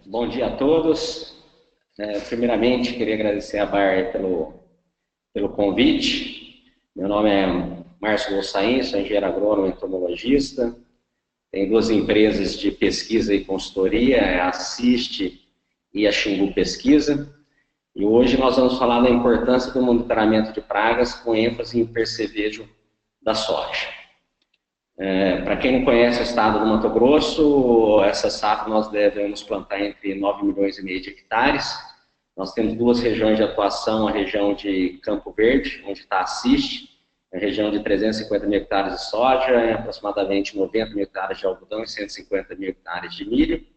Bom dia a todos. Primeiramente, queria agradecer a Bayer pelo convite. Meu nome é Márcio Gonçalves, sou engenheiro agrônomo e entomologista. Tenho duas empresas de pesquisa e consultoria, a Assist e a Xingu Pesquisa. E hoje nós vamos falar da importância do monitoramento de pragas com ênfase em percevejo da soja. Para quem não conhece o estado do Mato Grosso, essa safra nós devemos plantar entre 9 milhões e meio de hectares. Nós temos duas regiões de atuação, a região de Campo Verde, onde está a Assist, a região de 350 mil hectares de soja, aproximadamente 90 mil hectares de algodão e 150 mil hectares de milho.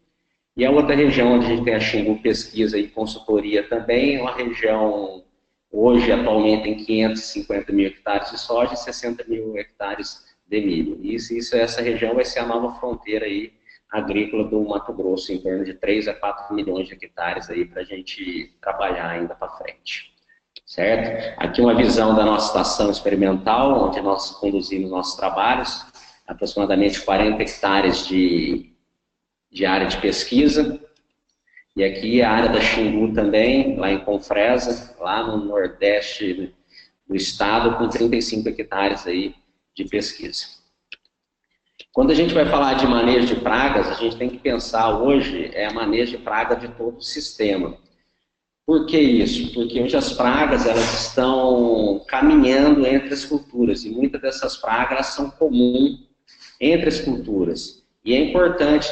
E a outra região onde a gente tem a Xingu Pesquisa e Consultoria também, é uma região hoje atualmente tem 550 mil hectares de soja e 60 mil hectares de milho. Essa região vai ser a nova fronteira aí agrícola do Mato Grosso, em torno de 3 a 4 milhões de hectares aí para a gente trabalhar ainda para frente. Certo? Aqui uma visão da nossa estação experimental, onde nós conduzimos nossos trabalhos, aproximadamente 40 hectares de área de pesquisa. E aqui a área da Xingu também, lá em Confresa, lá no nordeste do estado, com 35 hectares aí de pesquisa. Quando a gente vai falar de manejo de pragas, a gente tem que pensar hoje manejo de praga de todo o sistema. Por que isso? Porque hoje as pragas elas estão caminhando entre as culturas e muitas dessas pragas elas são comuns entre as culturas. E é importante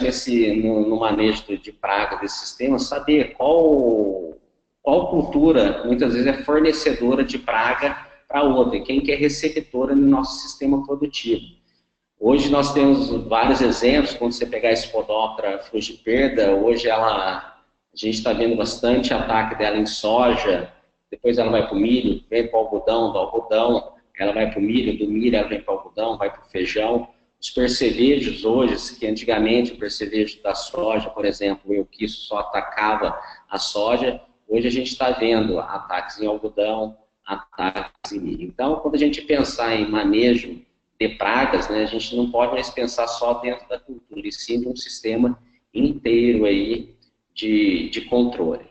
no manejo de praga desse sistema saber qual cultura muitas vezes é fornecedora de praga para outra, quem que é receptora no nosso sistema produtivo. Hoje nós temos vários exemplos, quando você pegar a Spodoptera frugiperda, hoje a gente está vendo bastante ataque dela em soja, depois ela vai para o milho, vem para o algodão, do algodão, ela vai para o milho, do milho ela vem para o algodão, vai para o feijão. Os percevejos hoje, que antigamente o percevejo da soja, por exemplo, o euquisto só atacava a soja, hoje a gente está vendo ataques em algodão, ataques em milho. Então, quando a gente pensar em manejo de pragas, né, a gente não pode mais pensar só dentro da cultura, e sim de um sistema inteiro aí de controle.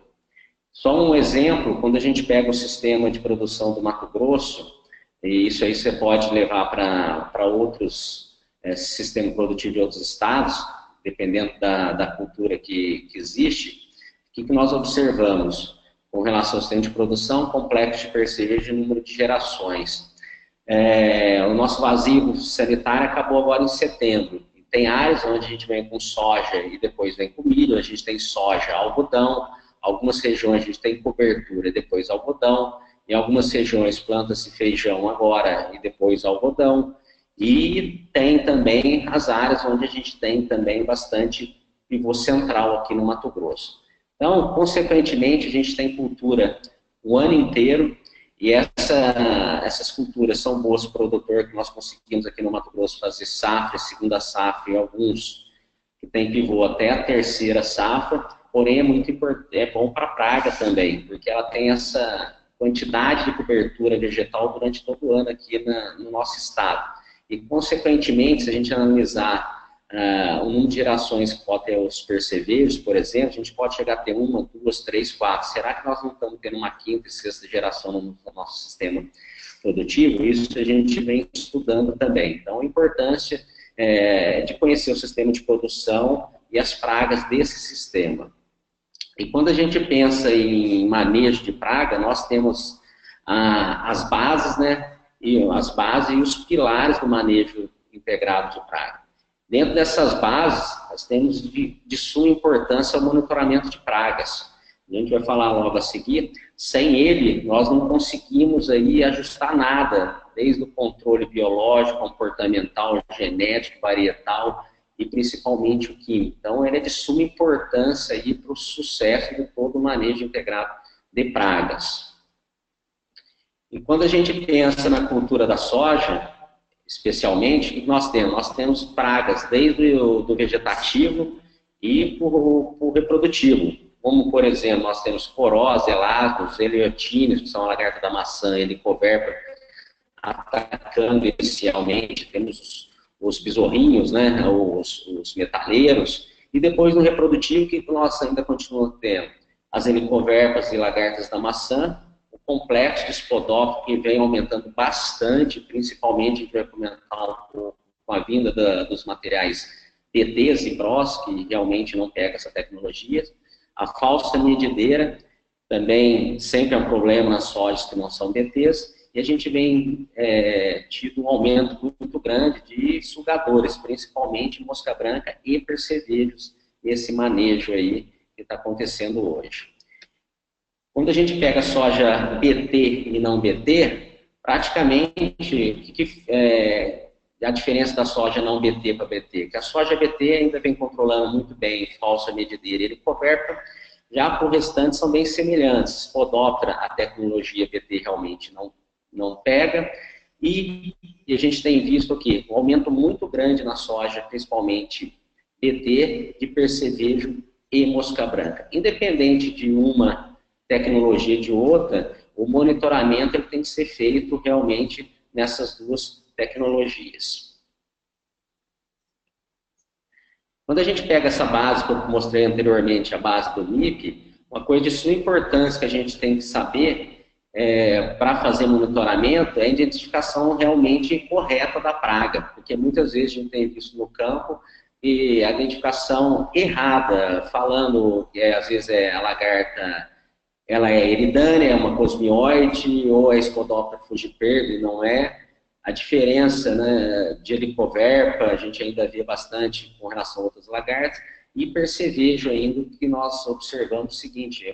Só um exemplo, quando a gente pega o sistema de produção do Mato Grosso, e isso aí você pode levar para outros sistemas produtivos de outros estados, dependendo da cultura que existe, o que nós observamos com relação ao sistema de produção, complexo de percevejo e número de gerações. O nosso vazio sanitário acabou agora em setembro. Tem áreas onde a gente vem com soja e depois vem com milho, a gente tem soja, algodão, algumas regiões a gente tem cobertura e depois algodão, em algumas regiões planta-se feijão agora e depois algodão, e tem também as áreas onde a gente tem também bastante pivô central aqui no Mato Grosso. Então, consequentemente, a gente tem cultura o ano inteiro, e essas culturas são boas para o produtor, que nós conseguimos aqui no Mato Grosso fazer safra, segunda safra, e alguns que tem pivô até a terceira safra, porém é bom para a praga também, porque ela tem essa quantidade de cobertura vegetal durante todo o ano aqui no nosso estado. E, consequentemente, se a gente analisar o número de gerações que pode ter os percevejos, por exemplo, a gente pode chegar a ter 1, 2, 3, 4. Será que nós não estamos tendo uma quinta e sexta geração no nosso sistema produtivo? Isso a gente vem estudando também. Então, a importância de conhecer o sistema de produção e as pragas desse sistema. E quando a gente pensa em manejo de praga, nós temos as bases, né? As bases e os pilares do manejo integrado de praga. Dentro dessas bases, nós temos de suma importância o monitoramento de pragas. A gente vai falar logo a seguir. Sem ele, nós não conseguimos aí ajustar nada, desde o controle biológico, comportamental, genético, varietal e principalmente o químico. Então, ele é de suma importância aí para o sucesso de todo o manejo integrado de pragas. E quando a gente pensa na cultura da soja, especialmente, o que nós temos? Nós temos pragas desde do vegetativo e para o reprodutivo. Como, por exemplo, nós temos corós, elasmos, eliotíneos, que são a lagarta da maçã, helicoverpa, atacando inicialmente. Temos os besorrinhos, né, os metaleiros, E depois no reprodutivo, que nós ainda continuamos tendo? As helicoverpas e lagartas da maçã, o complexo de spodófilo, que vem aumentando bastante, principalmente a gente vai comentar um pouco com a vinda dos materiais BTs e PROS, que realmente não pega essa tecnologia. A falsa medideira, também sempre é um problema nas sojas que não são BTs, e a gente vem tido um aumento muito grande de sugadores, principalmente mosca branca e percevejos, esse manejo aí que está acontecendo hoje. Quando a gente pega soja BT e não BT, praticamente, a diferença da soja não BT para BT? Que a soja BT ainda vem controlando muito bem falsa medideira e helicoverpa, já por restante são bem semelhantes. Spodoptera, a tecnologia BT realmente não pega, e a gente tem visto aqui um aumento muito grande na soja, principalmente BT, de percevejo e mosca branca. Independente de uma tecnologia de outra, o monitoramento ele tem que ser feito realmente nessas duas tecnologias. Quando a gente pega essa base que eu mostrei anteriormente, a base do MIP, uma coisa de suma importância que a gente tem que saber para fazer monitoramento é a identificação realmente correta da praga, porque muitas vezes a gente tem visto no campo e a identificação errada, falando que às vezes a lagarta ela é eridânea, é uma cosmioide, ou é Spodoptera fugiperda e não é. A diferença, né, de helicoverpa, a gente ainda vê bastante com relação a outras lagartas, e percevejo ainda que nós observamos o seguinte,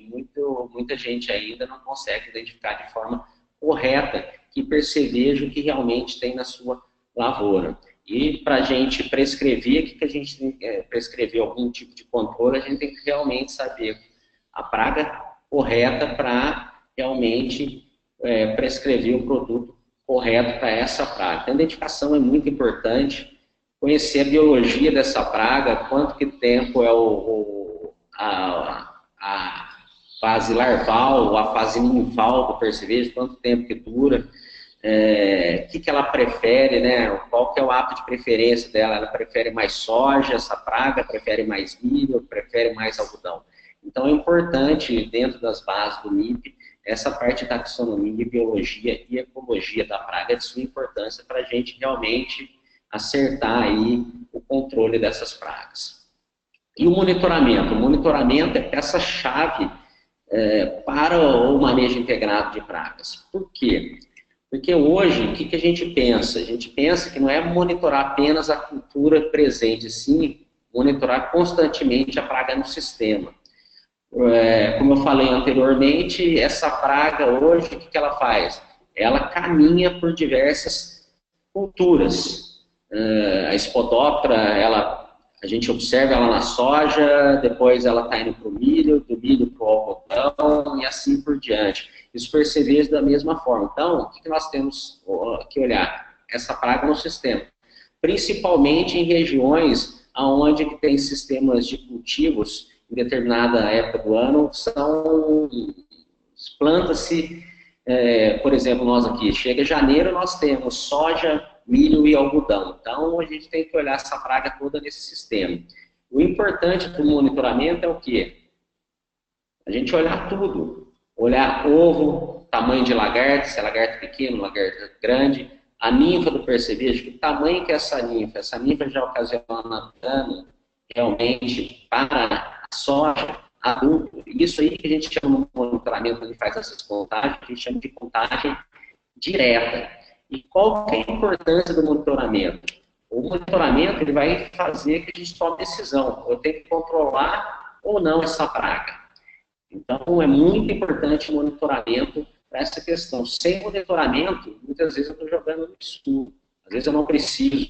muita gente ainda não consegue identificar de forma correta que percevejo que realmente tem na sua lavoura. E para a gente prescrever, que a gente tem que prescrever algum tipo de controle, a gente tem que realmente saber a praga correta para realmente prescrever o produto correto para essa praga. Então, a identificação é muito importante, conhecer a biologia dessa praga, quanto que tempo é a fase larval, a fase ninfal do percevejo, quanto tempo que dura, o que ela prefere, né? Qual que é o hábito de preferência dela, ela prefere mais soja, essa praga, prefere mais milho, prefere mais algodão. Então, é importante, dentro das bases do MIP, essa parte de taxonomia, biologia e ecologia da praga é de suma importância para a gente realmente acertar aí o controle dessas pragas. E o monitoramento? O monitoramento é peça-chave para o manejo integrado de pragas. Por quê? Porque hoje, o que a gente pensa? A gente pensa que não é monitorar apenas a cultura presente, sim monitorar constantemente a praga no sistema. Como eu falei anteriormente, essa praga hoje, o que ela faz? Ela caminha por diversas culturas. A Spodoptera, a gente observa ela na soja, depois ela está indo para o milho, do milho para o algodão e assim por diante. Isso percebemos da mesma forma. Então, o que nós temos que olhar? Essa praga no sistema. Principalmente em regiões onde tem sistemas de cultivos em determinada época do ano, planta-se, por exemplo, nós aqui, chega janeiro, nós temos soja, milho e algodão. Então, a gente tem que olhar essa praga toda nesse sistema. O importante do monitoramento é o quê? A gente olhar tudo. Olhar ovo, tamanho de lagarta, se é lagarta pequeno, lagarta grande, a ninfa do percevejo, que tamanho que é essa ninfa? Essa ninfa já ocasiona dano realmente para a soja adulto. Isso aí que a gente chama no monitoramento, quando a gente faz essas contagens, a gente chama de contagem direta. E qual que é a importância do monitoramento? O monitoramento ele vai fazer que a gente tome decisão. Eu tenho que controlar ou não essa praga. Então, é muito importante o monitoramento para essa questão. Sem monitoramento, muitas vezes eu estou jogando no escuro. Às vezes eu não preciso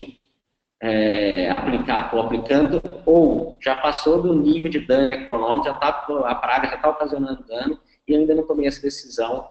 aplicar, estou aplicando, ou já passou do nível de dano econômico, a praga já está ocasionando dano, e eu ainda não tomei essa decisão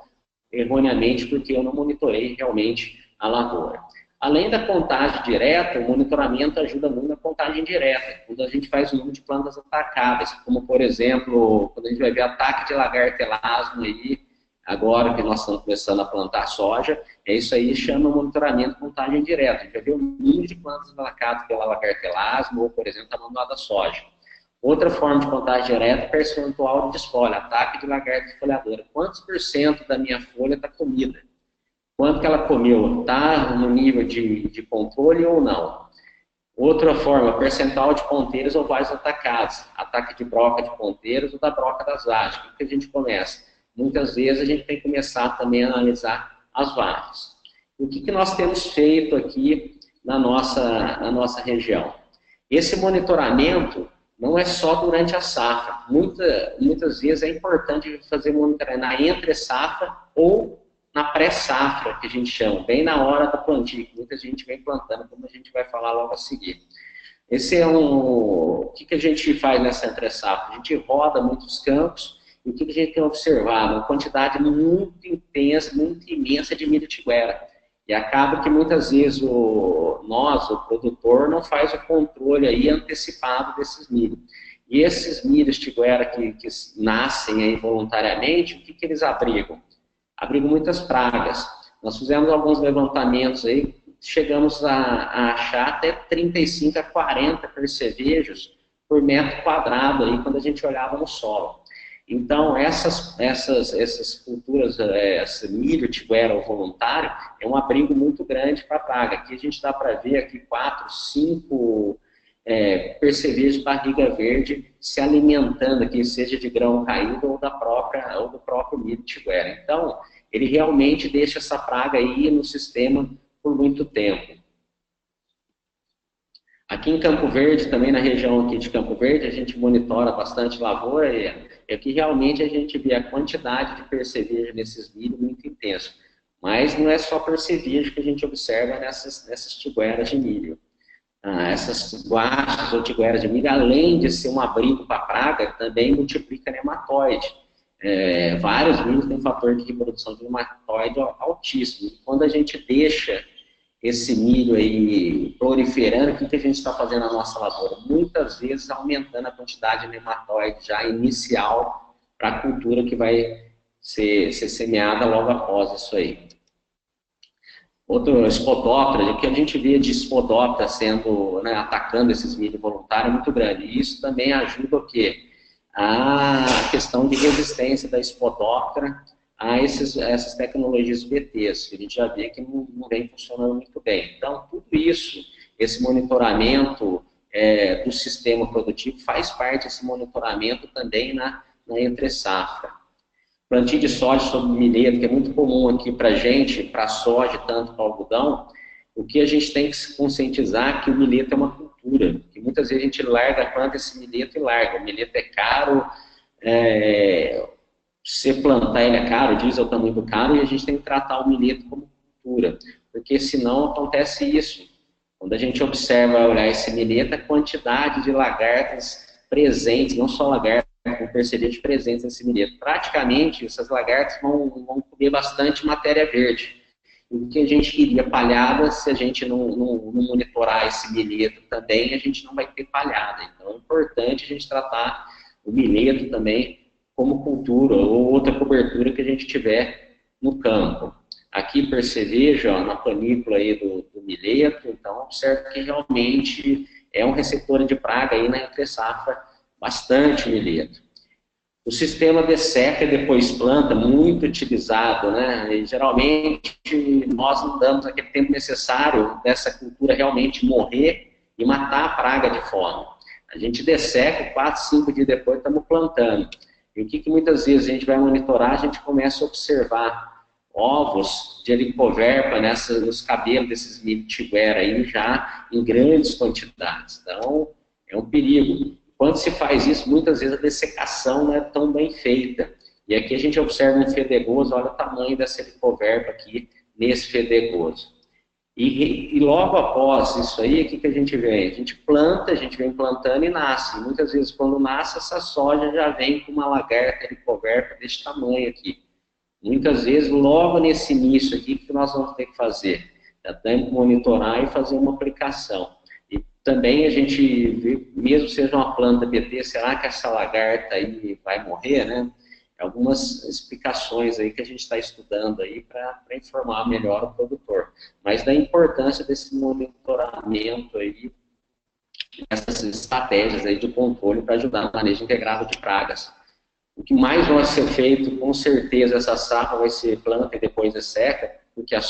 erroneamente, porque eu não monitorei realmente a lavoura. Além da contagem direta, o monitoramento ajuda muito na contagem direta, quando a gente faz o número de plantas atacadas, como, por exemplo, quando a gente vai ver ataque de lagarta elasmo aí, agora que nós estamos começando a plantar soja, isso aí chama monitoramento de contagem direta. A gente vai ver o número de plantas atacadas pela lagarta elasmo, ou, por exemplo, a manual da soja. Outra forma de contagem direta é percentual de desfolha, ataque de lagarta desfolhadora. Quantos por cento da minha folha está comida? Quanto que ela comeu? Está no nível de controle ou não? Outra forma, percentual de ponteiros ou vários atacados. Ataque de broca de ponteiros ou da broca das vagens. O que a gente começa? Muitas vezes a gente tem que começar também a analisar as vagens. O que nós temos feito aqui na nossa região? Esse monitoramento não é só durante a safra. Muitas vezes é importante fazer monitoramento na entre-safra ou na pré-safra, que a gente chama, bem na hora do plantio, que muita gente vem plantando, como a gente vai falar logo a seguir. Esse é o que a gente faz nessa entre-safra? A gente roda muitos campos, e o que a gente tem observado? Uma quantidade muito intensa, muito imensa de milho tiguera. E acaba que muitas vezes o produtor, não faz o controle aí antecipado desses milhos. E esses milhos tiguera que nascem aí voluntariamente, o que eles abrigam? Abrigam muitas pragas. Nós fizemos alguns levantamentos aí, chegamos a achar até 35 a 40 percevejos por metro quadrado aí, quando a gente olhava no solo. Então, essas culturas, esse milho tiguera ou voluntário, é um abrigo muito grande para a praga. Aqui a gente dá para ver aqui 4, 5 percevejos de barriga verde se alimentando aqui, seja de grão caído ou do próprio milho tiguera. Então, ele realmente deixa essa praga aí no sistema por muito tempo. Aqui em Campo Verde, também na região aqui de Campo Verde, a gente monitora bastante lavoura e aqui realmente a gente vê a quantidade de percevejo nesses milhos muito intenso. Mas não é só percevejo que a gente observa nessas tigueras de milho. Essas guachas ou tigueras de milho, além de ser um abrigo para praga, também multiplica nematóide. Vários milhos têm fator de reprodução de nematóide altíssimo. E quando a gente deixa esse milho aí proliferando, o que a gente está fazendo na nossa lavoura? Muitas vezes aumentando a quantidade de nematóide já inicial para a cultura que vai ser semeada logo após isso aí. Outro Spodoptera, o que a gente vê de Spodoptera sendo, atacando esses milho voluntários é muito grande. E isso também ajuda o quê? A questão de resistência da Spodoptera a essas tecnologias BTs, que a gente já vê que não vem funcionando muito bem. Então, tudo isso, esse monitoramento do sistema produtivo faz parte desse monitoramento também na entre-safra. Plantio de soja sobre milheto, que é muito comum aqui para a gente, para a soja, tanto para o algodão, o que a gente tem que se conscientizar é que o milheto é uma cultura, que muitas vezes a gente planta esse milheto e larga. O milheto é caro, você plantar ele é caro, diz o tamanho do caro, e a gente tem que tratar o milheto como cultura, porque senão acontece isso. Quando a gente observa, olhar esse milheto, a quantidade de lagartas presentes, não só lagartas, com percevejo presentes nesse milheto. Praticamente, essas lagartas vão comer bastante matéria verde. O que a gente queria palhada, se a gente não monitorar esse milheto também, a gente não vai ter palhada. Então, é importante a gente tratar o milheto também como cultura ou outra cobertura que a gente tiver no campo. Aqui percevejo, na panícula aí do milheto, então observa que realmente é um receptor de praga aí na entre-safra, bastante milheto. O sistema de seca e depois planta, muito utilizado, né? E, geralmente nós não damos aquele tempo necessário dessa cultura realmente morrer e matar a praga de fome. A gente desseca, 4, 5 dias depois estamos plantando. E o que muitas vezes a gente vai monitorar, a gente começa a observar ovos de helicoverpa nos cabelos desses milho tiguera aí já em grandes quantidades. Então, é um perigo. Quando se faz isso, muitas vezes a dessecação não é tão bem feita. E aqui a gente observa um fedegoso, olha o tamanho dessa helicoverpa aqui nesse fedegoso. E logo após isso aí, o que a gente vem? A gente planta, a gente vem plantando e nasce. E muitas vezes quando nasce, essa soja já vem com uma lagarta helicoverpa desse tamanho aqui. Muitas vezes, logo nesse início aqui, o que nós vamos ter que fazer? Já temos que monitorar e fazer uma aplicação. E também a gente vê, mesmo seja uma planta BT, será que essa lagarta aí vai morrer, né? Algumas explicações aí que a gente está estudando aí para informar melhor o produtor. Mas da importância desse monitoramento aí essas estratégias aí de controle para ajudar no manejo integrado de pragas. O que mais vai ser feito, com certeza, essa safra vai ser planta e depois de seca, porque as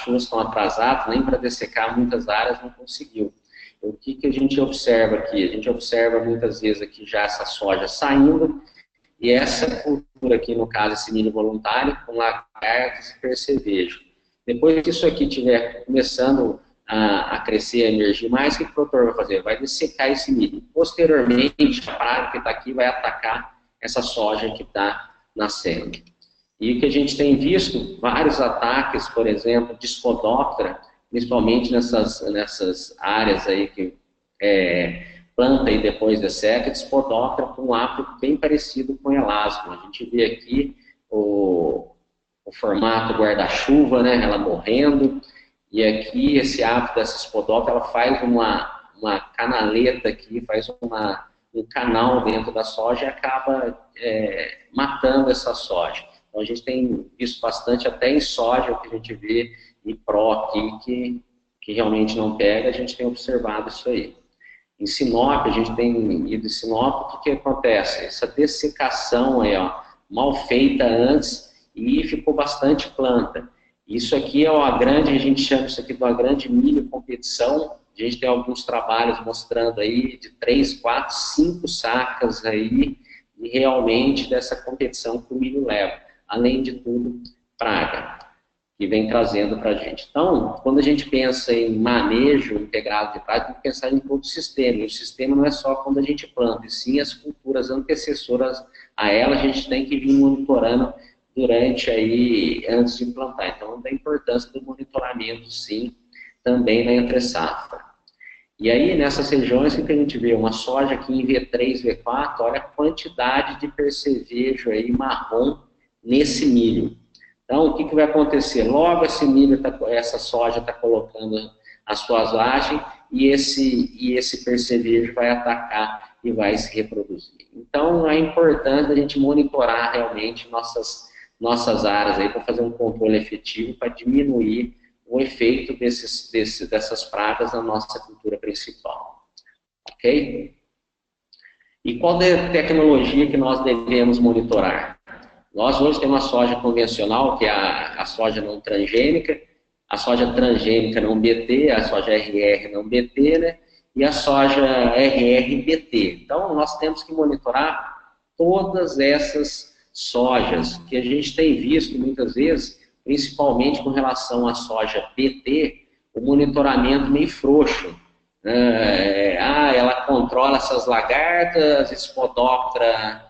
chuvas estão atrasadas, nem para dessecar muitas áreas não conseguiu. O que a gente observa aqui? A gente observa muitas vezes aqui já essa soja saindo, e essa cultura aqui, no caso, esse milho voluntário, com lagartos e percevejo. Depois que isso aqui estiver começando a crescer, a emergir mais, o que o produtor vai fazer? Vai dessecar esse milho. Posteriormente, a praga que está aqui vai atacar essa soja que está nascendo. E o que a gente tem visto, vários ataques, por exemplo, de Spodoptera, principalmente nessas áreas aí que planta e depois de seca, de Spodoptera com um hábito bem parecido com o elasmo. A gente vê aqui o formato guarda-chuva, né, ela morrendo, e aqui esse hábito dessa Spodoptera, ela faz uma canaleta aqui, faz um canal dentro da soja e acaba matando essa soja. Então a gente tem visto bastante, até em soja, o que a gente vê em pró aqui, que realmente não pega, a gente tem observado isso aí. Em Sinop, a gente tem ido em Sinop, o que acontece? Essa dessecação aí, ó, mal feita antes e ficou bastante planta. Isso aqui é uma grande, a gente chama isso aqui de uma grande milho competição. A gente tem alguns trabalhos mostrando aí de 3, 4, 5 sacas aí, e realmente dessa competição que o milho leva. Além de tudo, praga, que vem trazendo para a gente. Então, quando a gente pensa em manejo integrado de praga, tem que pensar em todo o sistema. E o sistema não é só quando a gente planta, e sim as culturas antecessoras a ela, a gente tem que vir monitorando durante aí, antes de plantar. Então, da importância do monitoramento, sim, também na entre-safra. E aí, nessas regiões que a gente vê uma soja aqui em V3, V4, olha a quantidade de percevejo aí marrom nesse milho. Então, o que vai acontecer? Logo esse milho, essa soja está colocando as suas lajes e esse percevejo vai atacar e vai se reproduzir. Então, é importante a gente monitorar realmente nossas áreas aí para fazer um controle efetivo, para diminuir o efeito dessas pragas na nossa cultura principal. Ok? E qual é a tecnologia que nós devemos monitorar? Nós hoje temos a soja convencional, que é a soja não transgênica, a soja transgênica não BT, a soja RR não BT, né? E a soja RR BT. Então, nós temos que monitorar todas essas sojas que a gente tem visto muitas vezes, principalmente com relação à soja BT, o monitoramento meio frouxo. Ela controla essas lagartas, Spodoptera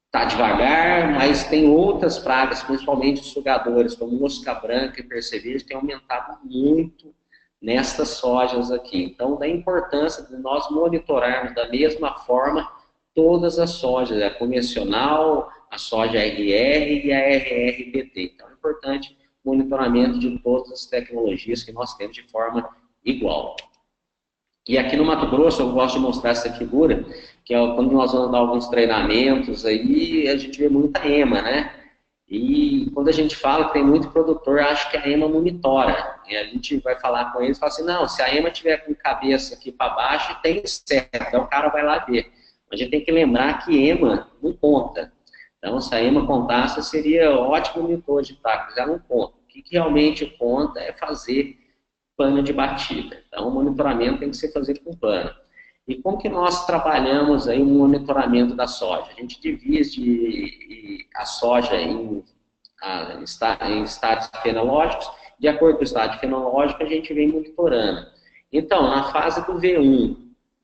está devagar, mas tem outras pragas, principalmente os sugadores, como mosca branca e percevejo, tem aumentado muito nestas sojas aqui. Então, da importância de nós monitorarmos da mesma forma todas as sojas, a convencional, a soja RR e a RRBT. Então, é importante o monitoramento de todas as tecnologias que nós temos de forma igual. E aqui no Mato Grosso, eu gosto de mostrar essa figura, que é quando nós vamos dar alguns treinamentos aí, a gente vê muita EMA, né? E quando a gente fala que tem muito produtor, acha que a EMA monitora. E a gente vai falar com eles e fala assim, não, se a EMA tiver com cabeça aqui para baixo, tem certo, então o cara vai lá ver. A gente tem que lembrar que EMA não conta. Então, se a EMA contasse, seria ótimo monitor de praga, mas ela não conta. O que realmente conta é fazer plano de batida. Então, o monitoramento tem que ser feito com plano. E como que nós trabalhamos aí o monitoramento da soja? A gente divide a soja em estádios fenológicos. De acordo com o estádio fenológico, a gente vem monitorando. Então, na fase do V1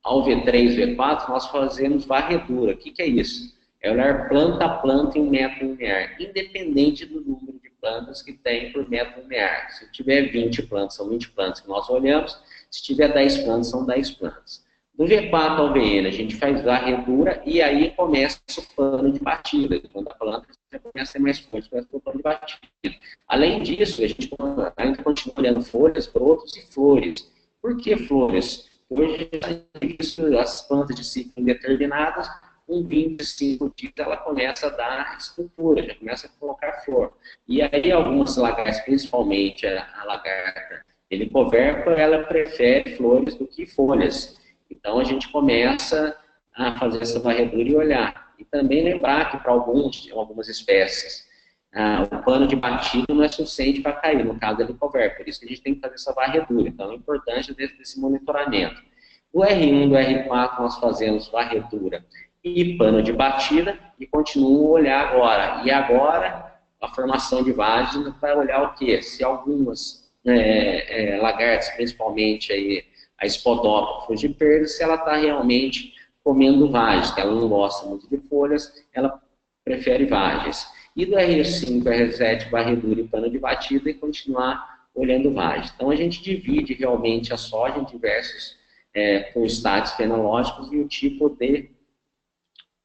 ao V3, V4, nós fazemos varredura. O que é isso? É olhar planta a planta em metro linear, independente do número de plantas que tem por metro linear. Se tiver 20 plantas, são 20 plantas que nós olhamos. Se tiver 10 plantas, são 10 plantas. Do V4 ao VN, a gente faz varredura e aí começa o plano de batida. Quando a planta já começa a ser mais forte, começa o plano de batida. Além disso, a gente ainda continua olhando folhas, brotos e flores. Por que flores? Hoje, as plantas de ciclo indeterminadas, com 25 dias, ela começa a dar estrutura, já começa a colocar flor. E aí, algumas lagartas, principalmente a lagarta Helicoverpa, ela prefere flores do que folhas. Então, a gente começa a fazer essa varredura e olhar. E também lembrar que para algumas espécies, o pano de batida não é suficiente para cair, no caso da Helicoverpa. Por isso que a gente tem que fazer essa varredura. Então, a importância desse monitoramento. Do R1 e do R4, nós fazemos varredura e pano de batida, e continuo a olhar agora. E agora, a formação de vagem vai olhar o quê? Se algumas lagartas, principalmente aí, a Spodoptera frugiperda, se ela está realmente comendo vagens, que ela não gosta muito de folhas, ela prefere vagens. E do R5, R7, varredura e pano de batida, e continuar olhando vagens. Então, a gente divide realmente a soja em diversos com estados fenológicos e o tipo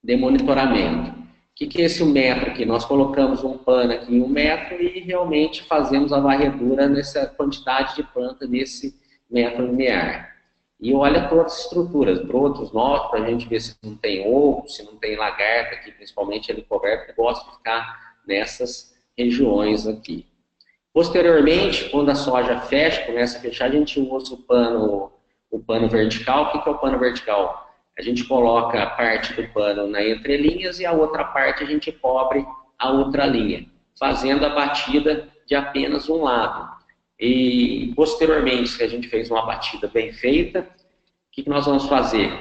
de monitoramento. O que é esse metro aqui? Nós colocamos um pano aqui em 1 metro e realmente fazemos a varredura nessa quantidade de planta nesse metro linear. E olha todas as estruturas, brotos novos, para a gente ver se não tem ovo, se não tem lagarta aqui, principalmente Helicoverpa, que gosta de ficar nessas regiões aqui. Posteriormente, quando a soja fecha, começa a fechar, a gente usa o pano vertical. O que é o pano vertical? A gente coloca a parte do pano na entrelinhas e a outra parte a gente cobre a outra linha, fazendo a batida de apenas um lado. E posteriormente, se a gente fez uma batida bem feita, o que nós vamos fazer?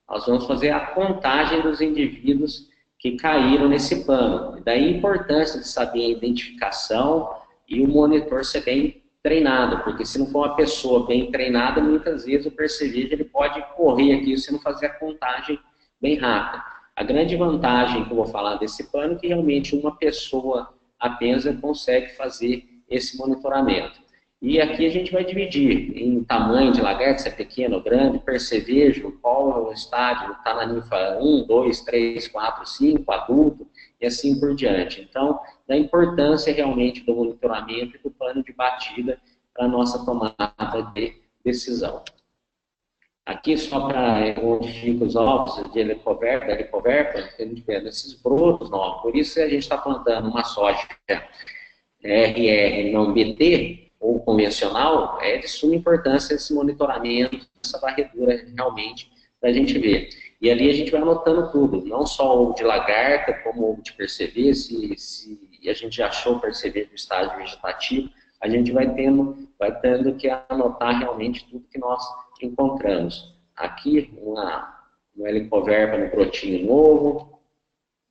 Nós vamos fazer a contagem dos indivíduos que caíram nesse pano. Daí a importância de saber a identificação e o monitor ser bem treinado, porque se não for uma pessoa bem treinada, muitas vezes o percevejo ele pode correr aqui se não fazer a contagem bem rápida. A grande vantagem que eu vou falar desse pano é que realmente uma pessoa apenas consegue fazer esse monitoramento. E aqui a gente vai dividir em tamanho de lagarto, se é pequeno ou grande, percevejo, qual é o estágio, está na ninfa 1, 2, 3, 4, 5, adulto, e assim por diante. Então, da importância realmente do monitoramento e do plano de batida para a nossa tomada de decisão. Aqui, só para onde ficam os ovos de Helicoverpa, a gente vê nesses brotos novos. Por isso a gente está plantando uma soja RR não BT, ou convencional, é de suma importância esse monitoramento, essa varredura realmente, para a gente ver. E ali a gente vai anotando tudo, não só ovo de lagarta, como ovo de percevejo, se a gente achou percevejo no estágio vegetativo, a gente vai tendo que anotar realmente tudo que nós encontramos. Aqui, um Helicoverpa no brotinho novo,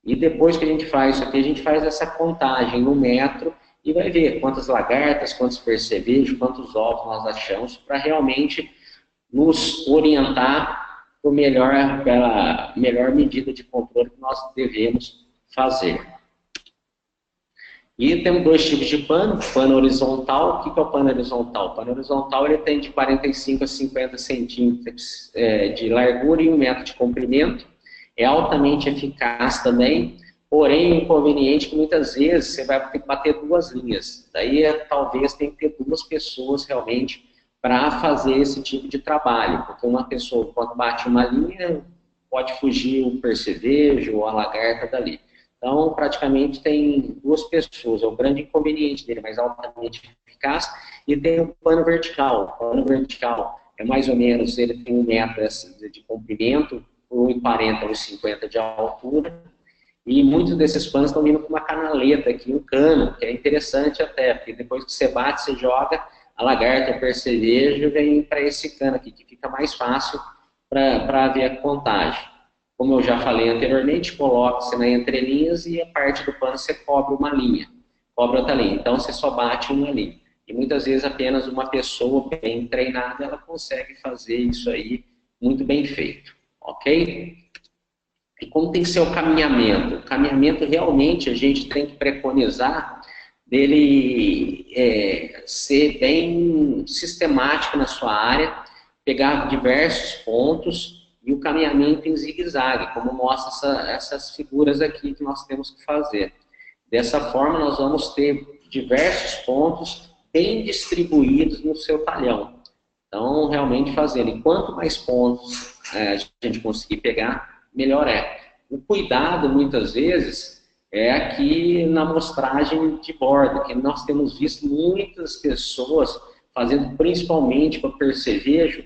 e depois que a gente faz isso aqui, a gente faz essa contagem no metro, e vai ver quantas lagartas, quantos percevejos, quantos ovos nós achamos, para realmente nos orientar pela melhor medida de controle que nós devemos fazer. E temos dois tipos de pano. Pano horizontal. O que é o pano horizontal? O pano horizontal ele tem de 45 a 50 centímetros de largura e 1 metro de comprimento. É altamente eficaz também. Porém, o inconveniente é que muitas vezes você vai ter que bater 2 linhas. Daí, talvez, tem que ter 2 pessoas realmente para fazer esse tipo de trabalho. Porque uma pessoa, quando bate uma linha, pode fugir o percevejo ou a lagarta dali. Então, praticamente, tem 2 pessoas. É o grande inconveniente dele, mas altamente eficaz. E tem o pano vertical. O pano vertical é mais ou menos, ele tem 1 metro de comprimento, 1,40 ou 1,50 de altura. E muitos desses panos estão vindo com uma canaleta aqui, um cano, que é interessante até, porque depois que você bate, você joga, a lagarta, o percevejo, vem para esse cano aqui, que fica mais fácil para ver a contagem. Como eu já falei anteriormente, coloca-se nas entrelinhas e a parte do pano você cobre uma linha, cobre outra linha. Então você só bate uma linha. E muitas vezes apenas uma pessoa bem treinada, ela consegue fazer isso aí muito bem feito, ok? E como tem que ser o caminhamento? O caminhamento realmente a gente tem que preconizar dele ser bem sistemático na sua área, pegar diversos pontos e o caminhamento em zigue-zague, como mostra essas figuras aqui que nós temos que fazer. Dessa forma nós vamos ter diversos pontos bem distribuídos no seu talhão. Então, realmente fazendo. E quanto mais pontos a gente conseguir pegar, melhor é. O cuidado, muitas vezes, é aqui na amostragem de borda, que nós temos visto muitas pessoas fazendo principalmente para percevejo,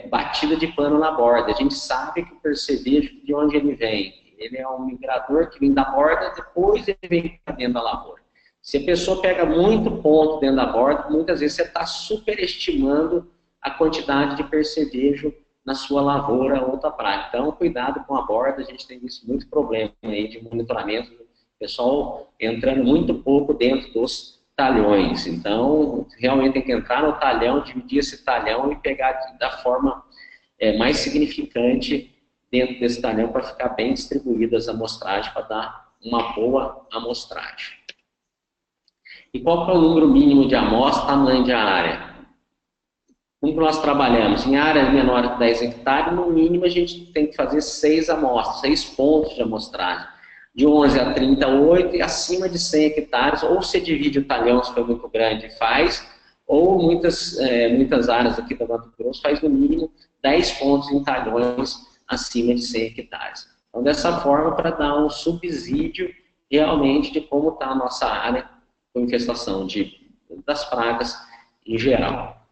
batida de pano na borda. A gente sabe que o percevejo, de onde ele vem? Ele é um migrador que vem da borda, depois ele vem para dentro da lavoura. Se a pessoa pega muito ponto dentro da borda, muitas vezes você está superestimando a quantidade de percevejo na sua lavoura ou outra praga. Então, cuidado com a borda, a gente tem visto muito problema aí de monitoramento, o pessoal entrando muito pouco dentro dos talhões. Então, realmente tem que entrar no talhão, dividir esse talhão e pegar da forma mais significante dentro desse talhão para ficar bem distribuídas as amostragens, para dar uma boa amostragem. E qual que é o número mínimo de amostra, tamanho de área? Como que nós trabalhamos? Em área menor de 10 hectares, no mínimo a gente tem que fazer 6 amostras, 6 pontos de amostragem. De 11 a 38 e acima de 100 hectares, ou você divide o talhão se for muito grande e faz, ou muitas áreas aqui do Mato Grosso faz no mínimo 10 pontos em talhões acima de 100 hectares. Então, dessa forma, para dar um subsídio realmente de como está a nossa área com infestação das pragas em geral.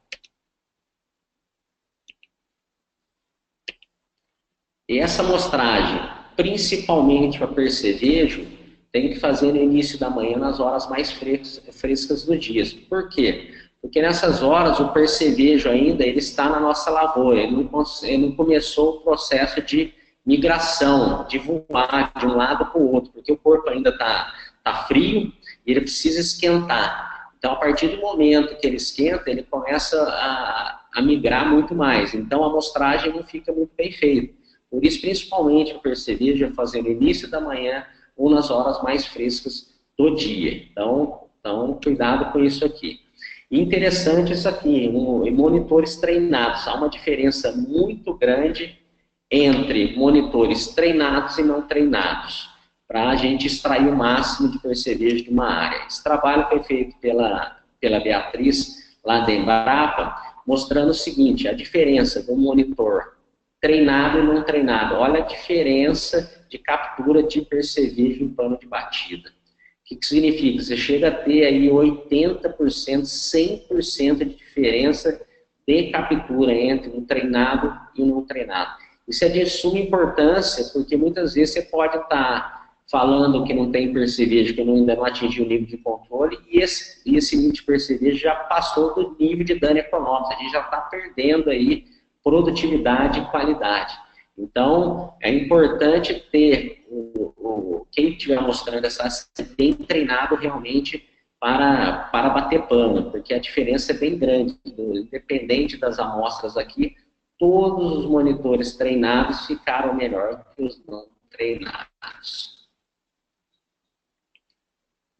E essa amostragem, principalmente para percevejo, tem que fazer no início da manhã, nas horas mais frescas do dia. Por quê? Porque nessas horas o percevejo ainda ele está na nossa lavoura, ele não começou o processo de migração, de voar de um lado para o outro, porque o corpo ainda está frio e ele precisa esquentar. Então, a partir do momento que ele esquenta, ele começa a migrar muito mais. Então, a amostragem não fica muito bem feita. Por isso, principalmente, o percevejo é fazer no início da manhã ou nas horas mais frescas do dia. Então cuidado com isso aqui. E interessante isso aqui, monitores treinados. Há uma diferença muito grande entre monitores treinados e não treinados, para a gente extrair o máximo de percevejo de uma área. Esse trabalho foi feito pela Beatriz, lá da Embrapa, mostrando o seguinte, a diferença do monitor treinado e não treinado. Olha a diferença de captura de percevejo em pano de batida. O que significa? Você chega a ter aí 80%, 100% de diferença de captura entre um treinado e um não treinado. Isso é de suma importância, porque muitas vezes você pode estar falando que não tem percevejo, que ainda não atingiu o nível de controle, e esse nível de percevejo já passou do nível de dano econômico. A gente já está perdendo aí produtividade e qualidade. Então, é importante ter quem estiver mostrando essa bem treinado realmente para bater pano, porque a diferença é bem grande. Independente das amostras aqui, todos os monitores treinados ficaram melhor que os não treinados.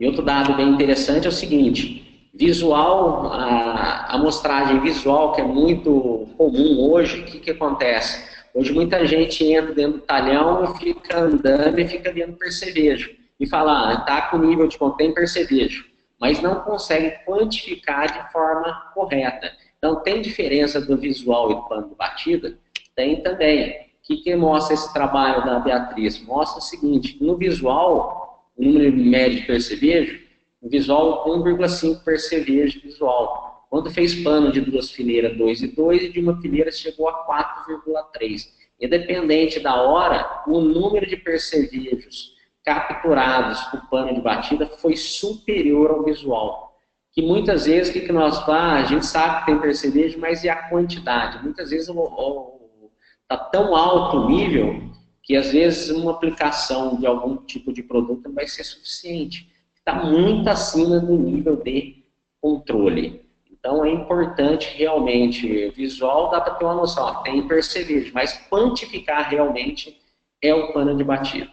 E outro dado bem interessante é o seguinte, visual, a amostragem visual, que é muito comum hoje, o que acontece? Hoje muita gente entra dentro do talhão e fica andando e fica vendo percevejo. E fala, está com nível de contém percevejo, mas não consegue quantificar de forma correta. Então, tem diferença do visual e do pano de batida? Tem também. O que mostra esse trabalho da Beatriz? Mostra o seguinte, no visual, o número médio de percevejo, o visual 1,5 percevejo visual. Quando fez pano de 2 fileiras, 2 e 2, e de uma fileira chegou a 4,3. Independente da hora, o número de percevejos capturados por pano de batida foi superior ao visual. Que muitas vezes, o que nós fazemos? A gente sabe que tem percevejo, mas e a quantidade? Muitas vezes está tão alto o nível que às vezes uma aplicação de algum tipo de produto não vai ser suficiente. Está muito acima do nível de controle. Então é importante realmente, visual dá para ter uma noção, tem percevejo, mas quantificar realmente é o pano de batida.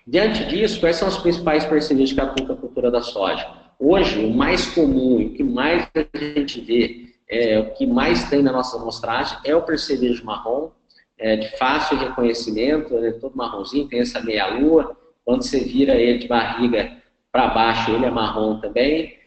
Diante disso, quais são os principais percevejos que aplicam a cultura da soja? Hoje, o mais comum e o que mais a gente vê, o que mais tem na nossa amostragem é o percevejo marrom, de fácil reconhecimento, todo marronzinho, tem essa meia-lua, quando você vira ele de barriga para baixo, ele é marrom também,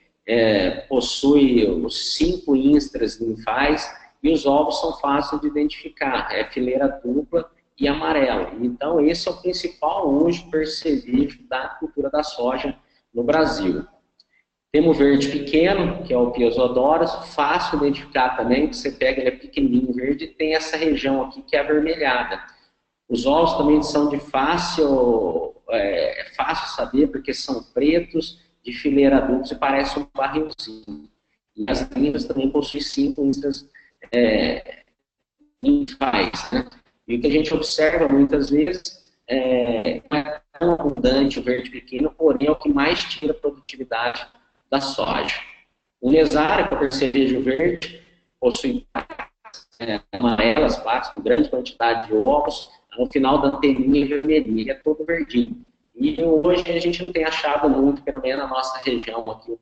possui os 5 instras linfais e os ovos são fáceis de identificar, é fileira dupla e amarela. Então, esse é o principal hoje percevejo da cultura da soja no Brasil. Temos o verde pequeno, que é o Piezodoros, fácil de identificar também, que você pega, ele é pequenininho verde, e tem essa região aqui que é avermelhada. Os ovos também são de fácil saber, porque são pretos, de fileira adultos e parece um barrilzinho. E as ninfas também possuem 5 ninfas ninfais, né? E o que a gente observa muitas vezes não é tão abundante o verde pequeno, porém é o que mais tira a produtividade da soja. O mesário, que é o percevejo verde, possui amarelas, placas com grande quantidade de ovos, no final da anteninha vermelhinha, é todo verdinho. E hoje a gente não tem achado muito, pelo menos na nossa região aqui, o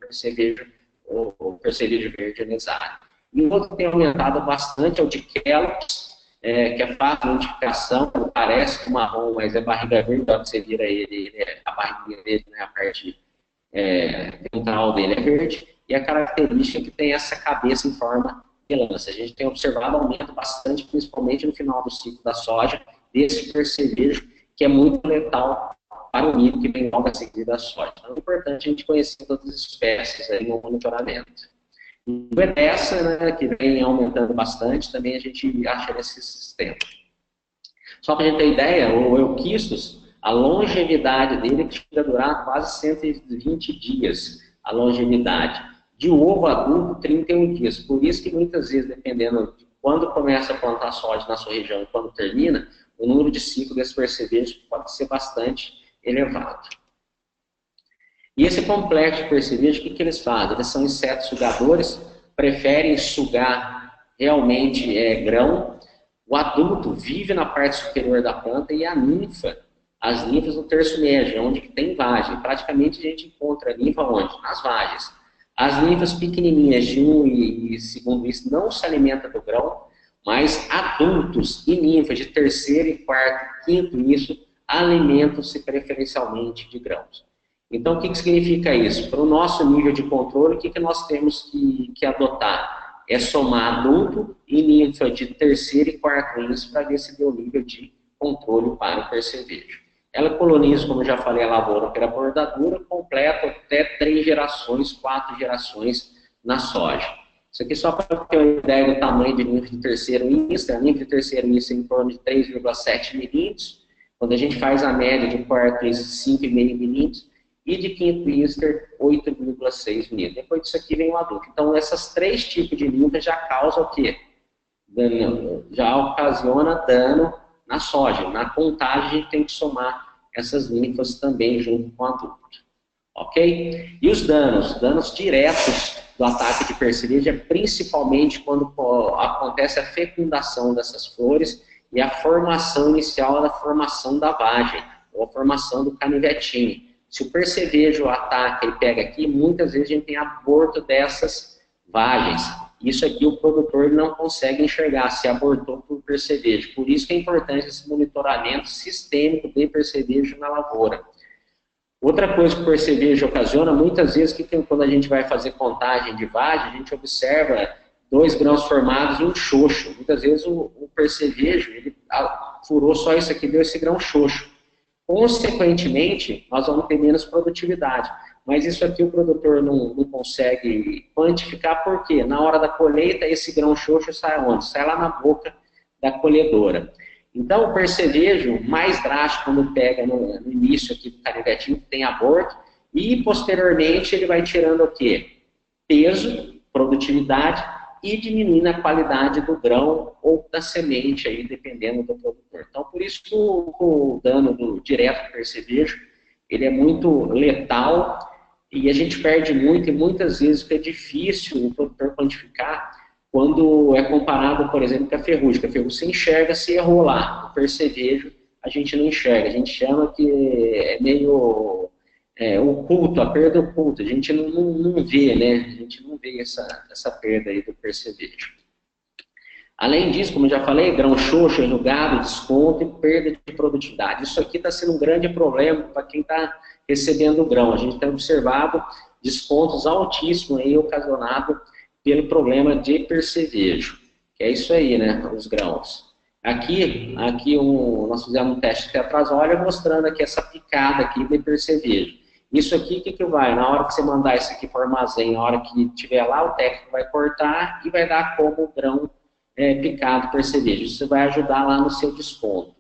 percevejo verde mesário. E o outro que tem aumentado bastante é o de Kellogg's, que é fácil de identificação, parece marrom, mas é barriga verde, quando você vira ele a barriguinha dele, né, a parte ventral dele é verde, e a característica é que tem essa cabeça em forma de lança. A gente tem observado aumento bastante, principalmente no final do ciclo da soja, desse percevejo, que é muito letal para o milho que vem logo a seguir da soja. Então é importante a gente conhecer todas as espécies aí no monitoramento. E essa, né, que vem aumentando bastante, também a gente acha nesse sistema. Só para a gente ter ideia, o Euquistos, a longevidade dele chega a durar quase 120 dias, a longevidade. De ovo adulto, 31 dias. Por isso que muitas vezes, dependendo de quando começa a plantar soja na sua região e quando termina, o número de ciclo desse percevejo pode ser bastante elevado. E esse complexo de percevejo, o que eles fazem? Eles são insetos sugadores, preferem sugar realmente grão. O adulto vive na parte superior da planta e a ninfa, as ninfas no terço médio, onde tem vagem. Praticamente a gente encontra a ninfa onde? Nas vagens. As ninfas pequenininhas de 1 e segundo isso não se alimentam do grão, mas adultos e ninfas de terceiro e quarto, quinto isso, alimentam-se preferencialmente de grãos. Então, o que significa isso? Para o nosso nível de controle, o que nós temos que adotar? É somar adulto e ninfa de terceiro e quarto isso para ver se deu nível de controle para o percevejo. Ela coloniza, como eu já falei, a lavoura pela bordadura, completa até 3 gerações, 4 gerações na soja. Isso aqui só para ter uma ideia do tamanho de ninfa de terceiro insta. A ninfa de terceiro insta é em torno de 3,7 milímetros. Quando a gente faz a média de quarto insta, 5,5 milímetros. E de quinto íster, 8,6 milímetros. Depois disso aqui vem o adulto. Então, esses 3 tipos de ninfa já causam o quê? Dano, já ocasiona dano na soja. Na contagem, a gente tem que somar essas ninfas também junto com o adulto. Ok? E os danos diretos do ataque de percevejo é principalmente quando acontece a fecundação dessas flores e a formação inicial da formação da vagem, ou a formação do canivetinho. Se o percevejo ataca e pega aqui, muitas vezes a gente tem aborto dessas vagens. Isso aqui o produtor não consegue enxergar se abortou por percevejo. Por isso que é importante esse monitoramento sistêmico de percevejo na lavoura. Outra coisa que o percevejo ocasiona, muitas vezes, quando a gente vai fazer contagem de vagem, a gente observa 2 grãos formados e um xoxo. Muitas vezes o percevejo, ele furou só isso aqui, deu esse grão xoxo. Consequentemente, nós vamos ter menos produtividade. Mas isso aqui o produtor não consegue quantificar, porque na hora da colheita, esse grão xoxo sai onde? Sai lá na boca da colhedora. Então, o percevejo mais drástico, quando pega no início aqui do canivetinho, tem aborto, e posteriormente ele vai tirando o quê? Peso, produtividade, e diminuindo a qualidade do grão ou da semente, aí, dependendo do produtor. Então, por isso que o dano direto do percevejo, ele é muito letal e a gente perde muito, e muitas vezes fica difícil o produtor quantificar quando é comparado, por exemplo, com a ferrugem. A ferrugem se enxerga se errou lá, o percevejo a gente não enxerga, a gente chama que é meio oculto, a perda oculta, a gente não vê, né? A gente não vê essa perda aí do percevejo. Além disso, como eu já falei, grão xoxo, enrugado, desconto e perda de produtividade. Isso aqui está sendo um grande problema para quem está recebendo o grão. A gente tem observado descontos altíssimos aí ocasionados pelo problema de percevejo. Que é isso aí, né? Os grãos. Aqui nós fizemos um teste de tetrazólia mostrando aqui essa picada aqui de percevejo. Isso aqui, o que vai? Na hora que você mandar isso aqui para o armazém, na hora que tiver lá, o técnico vai cortar e vai dar como grão picado percevejo. Isso vai ajudar lá no seu desconto.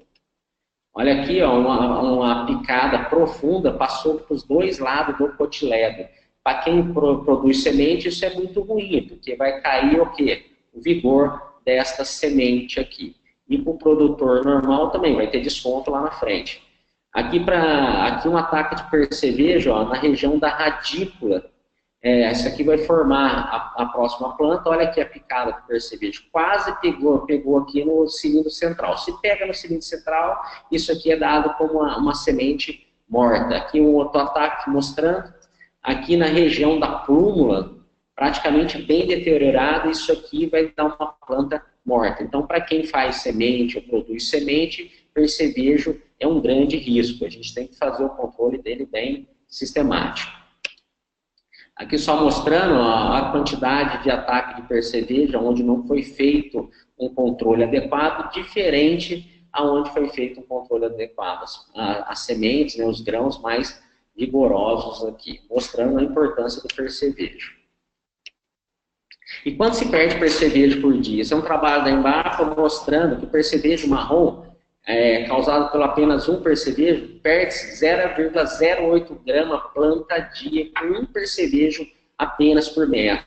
Olha aqui, ó, uma picada profunda passou para os dois lados do cotiledo. Para quem produz semente, isso é muito ruim, porque vai cair o quê? O vigor desta semente aqui. E para o produtor normal também, vai ter desconto lá na frente. Aqui um ataque de percevejo, ó, na região da radícula. Isso aqui vai formar a próxima planta. Olha aqui a picada do percevejo. Quase pegou aqui no cilindro central. Se pega no cilindro central, isso aqui é dado como uma semente morta. Aqui um outro ataque mostrando. Aqui na região da plúmula, praticamente bem deteriorado, isso aqui vai dar uma planta morta. Então, para quem faz semente ou produz semente, percevejo é um grande risco. A gente tem que fazer o controle dele bem sistemático. Aqui só mostrando a quantidade de ataque de percevejo, onde não foi feito um controle adequado, diferente aonde foi feito um controle adequado. As sementes, né, os grãos mais vigorosos aqui, mostrando a importância do percevejo. E quanto se perde percevejo por dia? Esse é um trabalho da Embrapa mostrando que o percevejo marrom, causado por apenas um percevejo, perde-se 0,08 grama planta dia com um percevejo apenas por metro.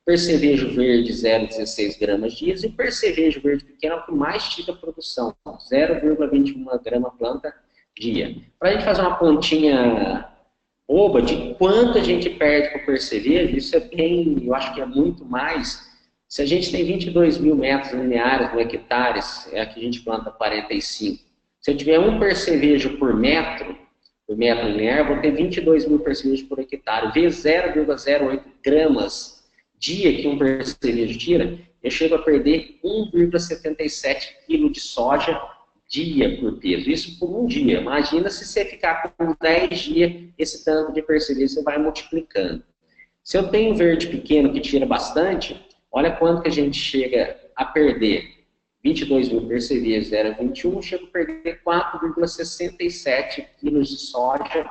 Percevejo verde, 0,16 gramas dia, e percevejo verde pequeno é o que mais tira a produção, 0,21 grama planta dia. Para a gente fazer uma continha boba de quanto a gente perde por percevejo, isso é bem, eu acho que é muito mais. Se a gente tem 22 mil metros lineares no hectares, aqui a gente planta 45. Se eu tiver um percevejo por metro linear, eu vou ter 22 mil percevejos por hectare. Vezes 0,08 gramas dia que um percevejo tira, eu chego a perder 1,77 kg de soja dia por peso. Isso por um dia. Imagina se você ficar com 10 dias, esse tanto de percevejo você vai multiplicando. Se eu tenho verde pequeno que tira bastante, olha quanto que a gente chega a perder. 22 mil percevejos, 0,21, chega a perder 4,67 quilos de soja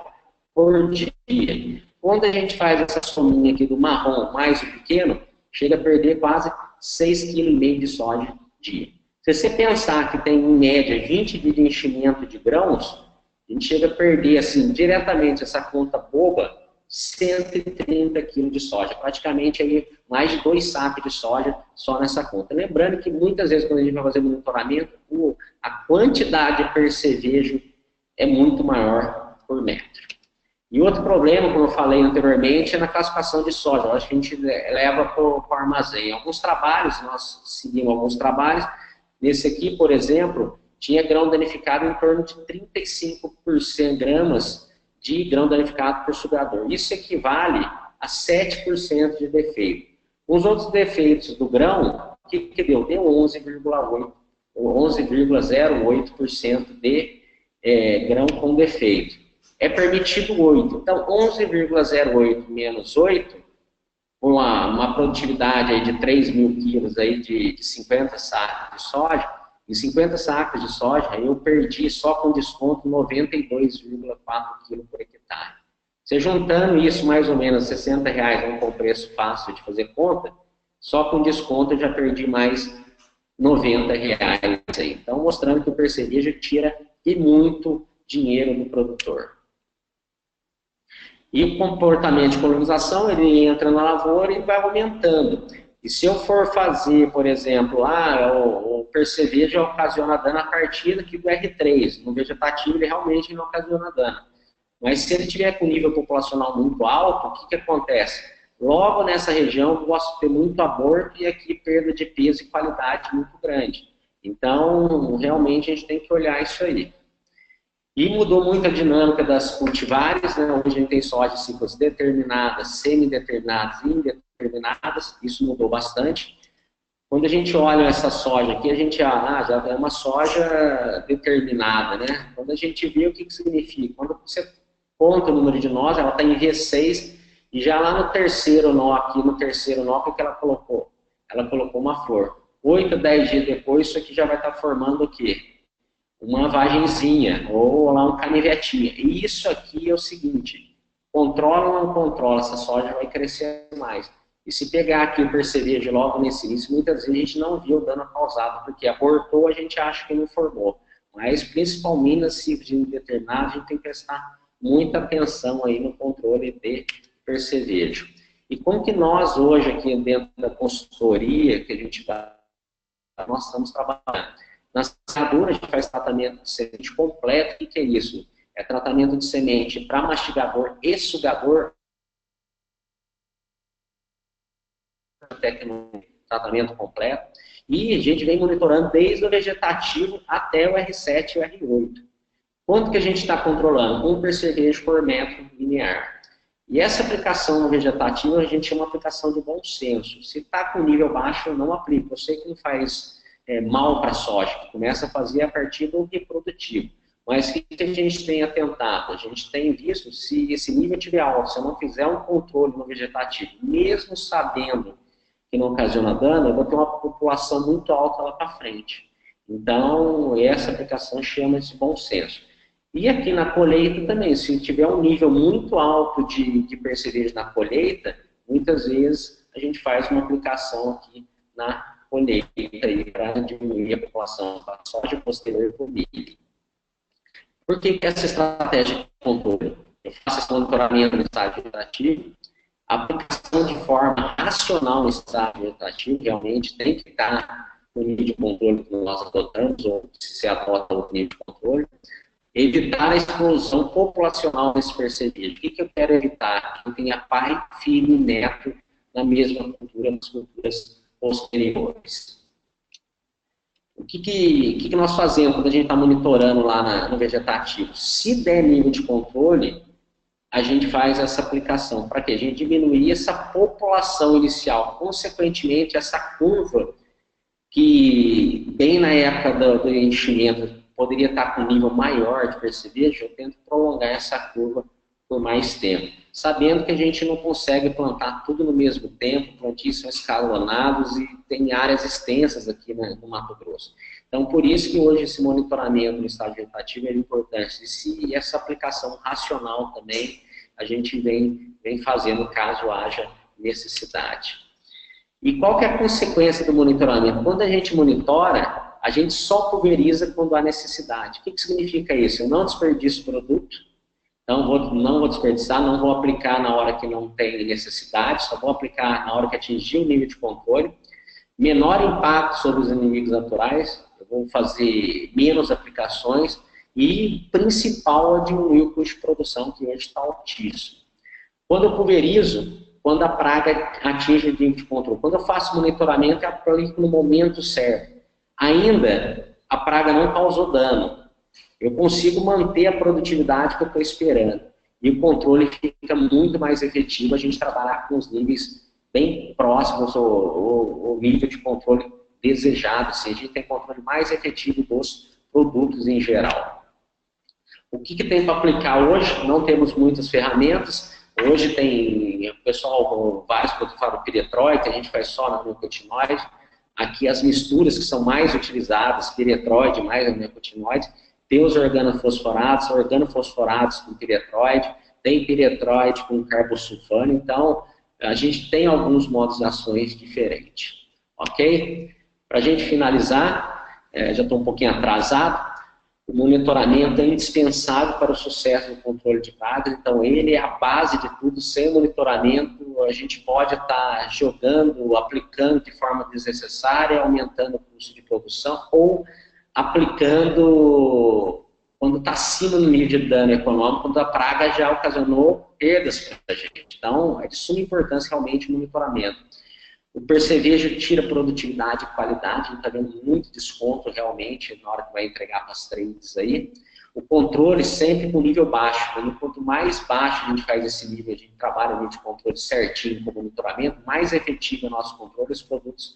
por dia. Quando a gente faz essa sominha aqui do marrom mais o pequeno, chega a perder quase 6,5 kg de soja por dia. Se você pensar que tem, em média, 20 dias de enchimento de grãos, a gente chega a perder, assim, diretamente essa conta boba, 130 kg de soja. Praticamente aí, mais de 2 sacos de soja só nessa conta. Lembrando que muitas vezes, quando a gente vai fazer monitoramento, a quantidade de percevejo é muito maior por metro. E outro problema, como eu falei anteriormente, é na classificação de soja. Eu acho que a gente leva para o armazém. Alguns trabalhos, nós seguimos alguns trabalhos. Nesse aqui, por exemplo, tinha grão danificado em torno de 35% gramas de grão danificado por sugador. Isso equivale a 7% de defeito. Os outros defeitos do grão, o que deu? Deu 11,08% de grão com defeito. É permitido 8. Então, 11,08 menos 8, com uma produtividade aí de 3 mil quilos aí de 50 sacos de soja, em 50 sacos de soja, eu perdi só com desconto 92,4 kg por hectare. Você juntando isso mais ou menos R$60, com preço fácil de fazer conta, só com desconto eu já perdi mais R$90 aí. Então, mostrando que o percevejo tira e muito dinheiro do produtor. E o comportamento de colonização, ele entra na lavoura e vai aumentando. E se eu for fazer, por exemplo, o percevejo ocasiona dano a partir aqui do R3, no vegetativo ele realmente não ocasiona dano. Mas se ele tiver com nível populacional muito alto, o que acontece? Logo nessa região eu posso ter muito aborto e aqui perda de peso e qualidade muito grande. Então, realmente a gente tem que olhar isso aí. E mudou muito a dinâmica das cultivares, né? Hoje a gente tem soja de ciclos determinadas, semi-determinadas e indeterminadas, isso mudou bastante. Quando a gente olha essa soja aqui, a gente já é uma soja determinada, né? Quando a gente vê o que significa, quando você conta o número de nós, ela está em V6, e já lá no terceiro nó, o que ela colocou? Ela colocou uma flor. 8 a 10 dias depois, isso aqui já vai estar formando o quê? Uma vagenzinha, ou lá um canivetinha. E isso aqui é o seguinte, controla ou não controla, essa soja vai crescer mais. E se pegar aqui o percevejo logo nesse início, muitas vezes a gente não viu o dano causado, porque abortou, a gente acha que não formou. Mas, principalmente nas ciclos indeterminados, a gente tem que prestar muita atenção aí no controle de percevejo. E como que nós, hoje, aqui dentro da consultoria que a gente dá, nós estamos trabalhando? Na semeadura, a gente faz tratamento de semente completo. O que é isso? É tratamento de semente para mastigador e sugador, tratamento completo, e a gente vem monitorando desde o vegetativo até o R7 e o R8. Quanto que a gente está controlando? 1 percevejo por metro linear. E essa aplicação no vegetativo, a gente chama de aplicação de bom senso. Se está com nível baixo, eu não aplico. Eu sei que não faz mal para a soja, que começa a fazer a partir do reprodutivo. Mas o que a gente tem atentado? A gente tem visto, se esse nível estiver alto, se eu não fizer um controle no vegetativo, mesmo sabendo que não ocasiona dano, eu vou ter uma população muito alta lá para frente. Então, essa aplicação chama-se bom senso. E aqui na colheita também, se tiver um nível muito alto de percevejo na colheita, muitas vezes a gente faz uma aplicação aqui na colheita para diminuir a população da soja posterior para o milho. Por que essa estratégia de controle? Eu faço esse monitoramento no estágio vegetativo, a aplicação de forma racional no estágio vegetativo realmente tem que estar no nível de controle que nós adotamos, ou se você adota outro nível de controle. Evitar a explosão populacional desse percevejo. O que eu quero evitar? Que eu tenha pai, filho e neto na mesma cultura, nas culturas posteriores. O que nós fazemos quando a gente está monitorando lá no vegetativo? Se der nível de controle, a gente faz essa aplicação. Para quê? A gente diminuir essa população inicial. Consequentemente, essa curva, que bem na época do enchimento poderia estar com um nível maior de percevejo, eu tento prolongar essa curva por mais tempo. Sabendo que a gente não consegue plantar tudo no mesmo tempo, plantios são escalonados e tem áreas extensas aqui no Mato Grosso. Então, por isso que hoje esse monitoramento no estágio vegetativo é importante. E se essa aplicação racional também, a gente vem fazendo caso haja necessidade. E qual que é a consequência do monitoramento? Quando a gente monitora, a gente só pulveriza quando há necessidade. O que significa isso? Eu não desperdiço o produto, não vou desperdiçar, não vou aplicar na hora que não tem necessidade, só vou aplicar na hora que atingir o nível de controle. Menor impacto sobre os inimigos naturais, eu vou fazer menos aplicações e, principal, é diminuir o custo de produção, que hoje está altíssimo. Quando eu pulverizo, quando a praga atinge o nível de controle. Quando eu faço monitoramento, eu aplico no momento certo. Ainda, a praga não causou dano. Eu consigo manter a produtividade que eu estou esperando. E o controle fica muito mais efetivo, a gente trabalhar com os níveis bem próximos ao nível de controle desejado. Assim, a gente tem controle mais efetivo dos produtos em geral. O que tem para aplicar hoje? Não temos muitas ferramentas. Hoje tem, o pessoal, vários produtos falam piretroide, a gente faz só na neonicotinoide. Aqui as misturas que são mais utilizadas, piretroide mais neonicotinoide, tem os organofosforados com piretroide, tem piretroide com carbosulfano, então a gente tem alguns modos de ações diferentes. Ok? Para a gente finalizar, já estou um pouquinho atrasado, o monitoramento é indispensável para o sucesso do controle de pragas, então ele é a base de tudo. Sem monitoramento a gente pode estar jogando, aplicando de forma desnecessária, aumentando o custo de produção, ou aplicando quando está acima do nível de dano econômico, quando a praga já ocasionou perdas para a gente. Então é de suma importância realmente o monitoramento. O percevejo tira produtividade e qualidade, a gente está vendo muito desconto realmente na hora que vai entregar para as trades aí. O controle sempre com nível baixo, quanto mais baixo a gente faz esse nível, a gente trabalha o nível de controle certinho com o monitoramento, mais efetivo é o nosso controle, os produtos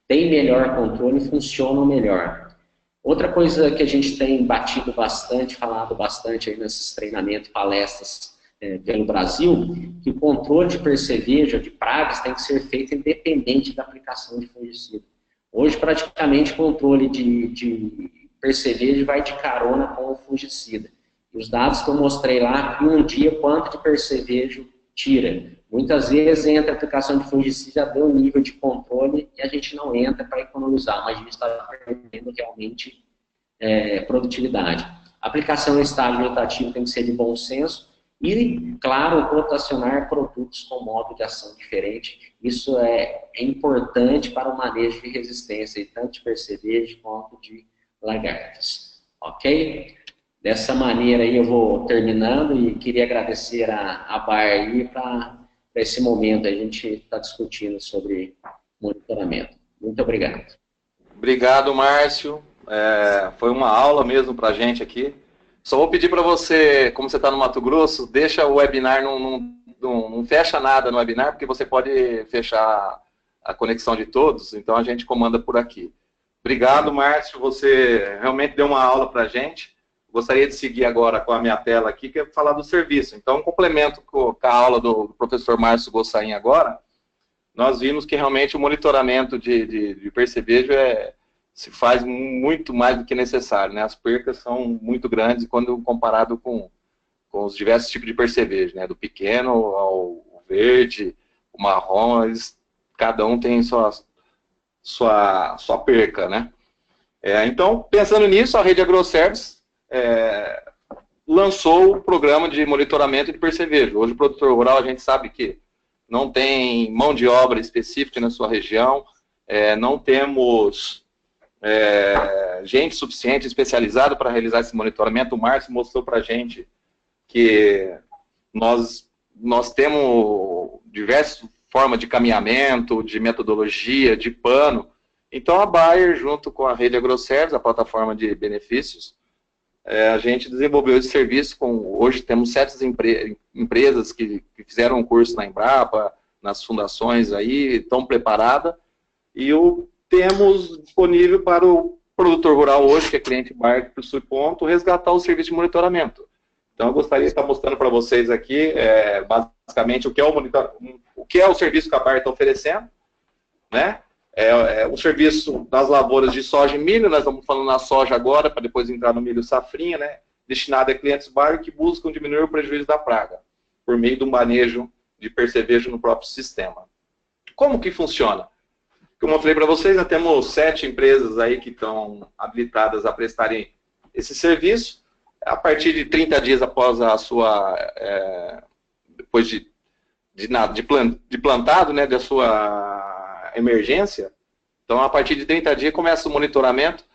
têm melhor controle e funcionam melhor. Outra coisa que a gente tem batido bastante, falado bastante aí nesses treinamentos, palestras pelo Brasil, que o controle de percevejo, de pragas, tem que ser feito independente da aplicação de fungicida. Hoje, praticamente, o controle de percevejo vai de carona com o fungicida. Os dados que eu mostrei lá, em um dia, quanto de percevejo tira. Muitas vezes entra a aplicação de fungicida, já deu um nível de controle e a gente não entra para economizar, mas a gente está perdendo realmente produtividade. A aplicação em estágio vegetativo tem que ser de bom senso e, claro, rotacionar produtos com modo de ação diferente. Isso é importante para o manejo de resistência, tanto de percevejo quanto de lagartas. Ok? Dessa maneira aí eu vou terminando e queria agradecer a Bayer aí para esse momento. A gente está discutindo sobre monitoramento. Muito obrigado. Obrigado, Márcio. Foi uma aula mesmo para a gente aqui. Só vou pedir para você, como você está no Mato Grosso, deixa o webinar, não fecha nada no webinar, porque você pode fechar a conexão de todos, então a gente comanda por aqui. Obrigado, Márcio, você realmente deu uma aula para a gente. Gostaria de seguir agora com a minha tela aqui, que é falar do serviço. Então, um complemento com a aula do professor Márcio Gossain agora, nós vimos que realmente o monitoramento de percevejo se faz muito mais do que necessário, né? As percas são muito grandes quando comparado com os diversos tipos de percevejo, né? Do pequeno ao verde, o marrom, cada um tem sua perca, né? Então, pensando nisso, a Rede AgroService lançou o programa de monitoramento de percevejo. Hoje o produtor rural, a gente sabe que não tem mão de obra específica na sua região, não temos gente suficiente, especializada para realizar esse monitoramento. O Márcio mostrou para a gente que nós temos diversas formas de caminhamento, de metodologia, de pano. Então a Bayer, junto com a Rede AgroService, a plataforma de benefícios, a gente desenvolveu esse serviço. Hoje temos 7 empresas que fizeram um curso na Embrapa, nas fundações aí, estão preparadas, e temos disponível para o produtor rural hoje, que é cliente Bayer, que possui ponto, resgatar o serviço de monitoramento. Então eu gostaria de estar mostrando para vocês aqui, basicamente, o que é o serviço que a Bayer está oferecendo, né? O serviço das lavouras de soja e milho. Nós estamos falando na soja agora, para depois entrar no milho safrinha, né? Destinado a clientes Bayer que buscam diminuir o prejuízo da praga, por meio do manejo de percevejo no próprio sistema. Como que funciona? Como eu falei para vocês, nós temos 7 empresas aí que estão habilitadas a prestarem esse serviço. A partir de 30 dias após a sua, depois de plantado, né, da sua emergência, então a partir de 30 dias começa o monitoramento.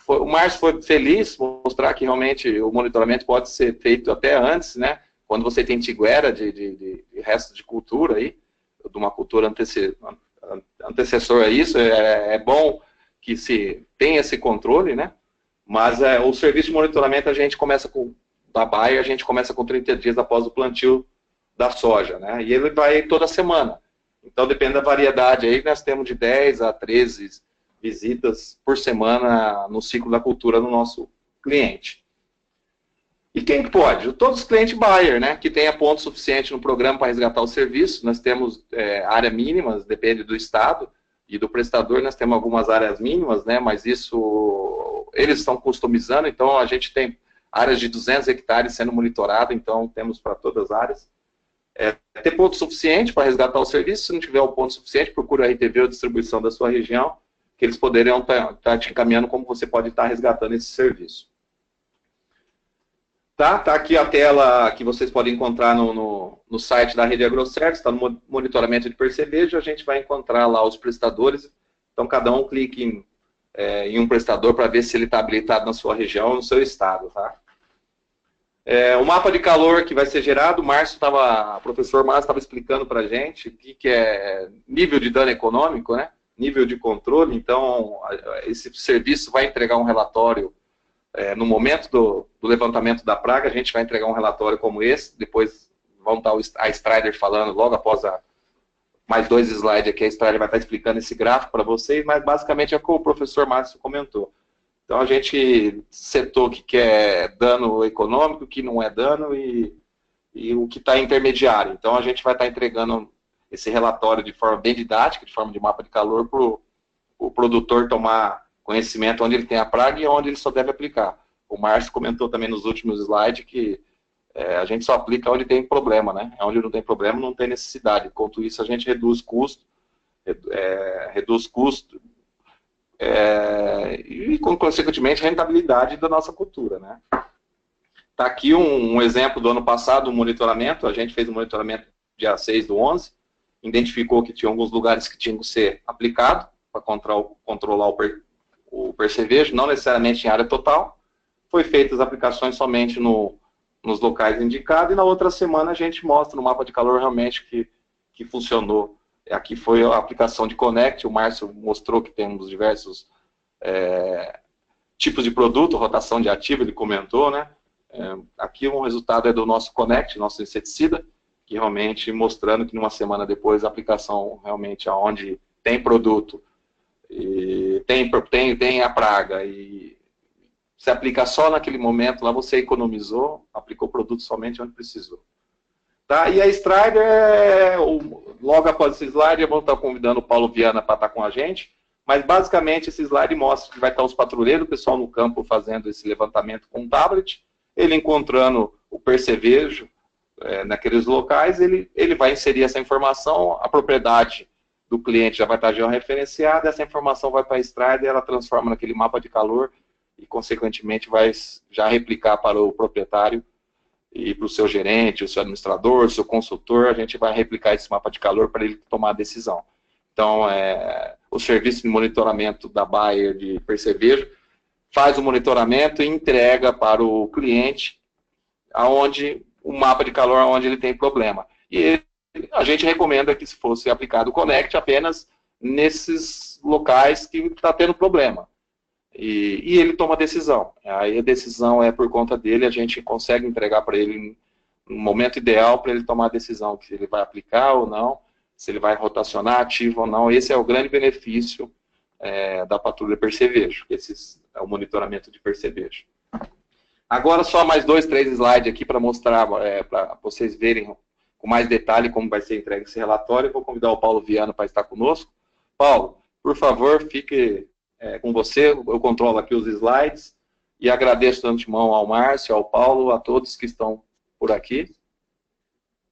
O Márcio foi feliz mostrar que realmente o monitoramento pode ser feito até antes, né, quando você tem tiguera de resto de cultura aí, de uma cultura antecessor a isso. É bom que se tenha esse controle, né? Mas o serviço de monitoramento a gente começa da Bayer, a gente começa com 30 dias após o plantio da soja, né? E ele vai toda semana. Então depende da variedade aí, nós temos de 10 a 13 visitas por semana no ciclo da cultura do nosso cliente. E quem pode? Todos os clientes Bayer, né, que tenha ponto suficiente no programa para resgatar o serviço. Nós temos área mínimas, depende do estado e do prestador. Nós temos algumas áreas mínimas, né, mas isso eles estão customizando. Então a gente tem áreas de 200 hectares sendo monitorada, então temos para todas as áreas. Ter ponto suficiente para resgatar o serviço. Se não tiver o ponto suficiente, procura a RTV ou distribuição da sua região, que eles poderiam estar te encaminhando como você pode estar resgatando esse serviço. Tá aqui a tela que vocês podem encontrar no site da Rede AgroService, está no monitoramento de percevejo. A gente vai encontrar lá os prestadores. Então cada um clique em um prestador para ver se ele está habilitado na sua região ou no seu estado, tá? O mapa de calor que vai ser gerado, o professor Márcio estava explicando para a gente o que é nível de dano econômico, né? Nível de controle. Então esse serviço vai entregar um relatório no momento do levantamento da praga. A gente vai entregar um relatório como esse. Depois vão estar a Strider falando logo após mais 2 slides aqui. A Strider vai estar explicando esse gráfico para vocês, mas basicamente é o que o professor Márcio comentou. Então a gente setou o que é dano econômico, o que não é dano e o que está intermediário. Então a gente vai estar entregando esse relatório de forma bem didática, de forma de mapa de calor, para o produtor tomar conhecimento onde ele tem a praga e onde ele só deve aplicar. o Márcio comentou também nos últimos slides que a gente só aplica onde tem problema, né? Onde não tem problema, não tem necessidade. Enquanto isso, a gente reduz custo, e, consequentemente, a rentabilidade da nossa cultura, né? Está aqui um exemplo do ano passado, um monitoramento. A gente fez um monitoramento dia 6/11, identificou que tinha alguns lugares que tinham que ser aplicado para controlar o percevejo, não necessariamente em área total. Foi feitas as aplicações somente nos locais indicados, e na outra semana a gente mostra no mapa de calor realmente que funcionou. Aqui foi a aplicação de Connect, o Márcio mostrou que temos diversos tipos de produto, rotação de ativo, ele comentou, né? Aqui um resultado é do nosso Connect, nosso inseticida, que realmente mostrando que numa semana depois a aplicação realmente aonde tem produto, e tem a praga, e se aplica só naquele momento, lá você economizou, aplicou o produto somente onde precisou. Tá? E a Strider, logo após esse slide, eu vou estar convidando o Paulo Viana para estar com a gente, mas basicamente esse slide mostra que vai estar os patrulheiros, o pessoal no campo fazendo esse levantamento com um tablet, ele encontrando o percevejo naqueles locais, ele vai inserir essa informação, a propriedade do cliente já vai estar georreferenciada, essa informação vai para a Strider, ela transforma naquele mapa de calor e, consequentemente, vai já replicar para o proprietário e para o seu gerente, o seu administrador, o seu consultor, a gente vai replicar esse mapa de calor para ele tomar a decisão. Então, o serviço de monitoramento da Bayer de percevejo faz o monitoramento e entrega para o cliente o mapa de calor onde ele tem problema. E a gente recomenda que se fosse aplicado o Connect apenas nesses locais que está tendo problema. E ele toma a decisão. Aí a decisão é por conta dele, a gente consegue entregar para ele no momento ideal para ele tomar a decisão, se ele vai aplicar ou não, se ele vai rotacionar ativo ou não. Esse é o grande benefício da patrulha percevejo, esse é o monitoramento de percevejo. Agora só mais 2, 3 slides aqui para mostrar, para vocês verem com mais detalhe como vai ser entregue esse relatório. Eu vou convidar o Paulo Viana para estar conosco. Paulo, por favor, fique com você, eu controlo aqui os slides, e agradeço de antemão ao Márcio, ao Paulo, a todos que estão por aqui.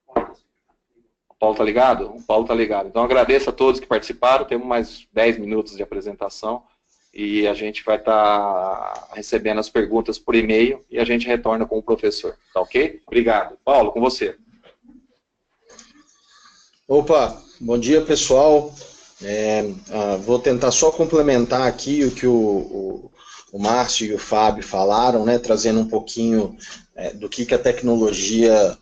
O Paulo está ligado? O Paulo está ligado. Então, agradeço a todos que participaram, temos mais 10 minutos de apresentação, e a gente vai estar recebendo as perguntas por e-mail, e a gente retorna com o professor, tá ok? Obrigado. Paulo, com você. Opa, bom dia, pessoal. Vou tentar só complementar aqui o que o Márcio e o Fábio falaram, né, trazendo um pouquinho do que a tecnologia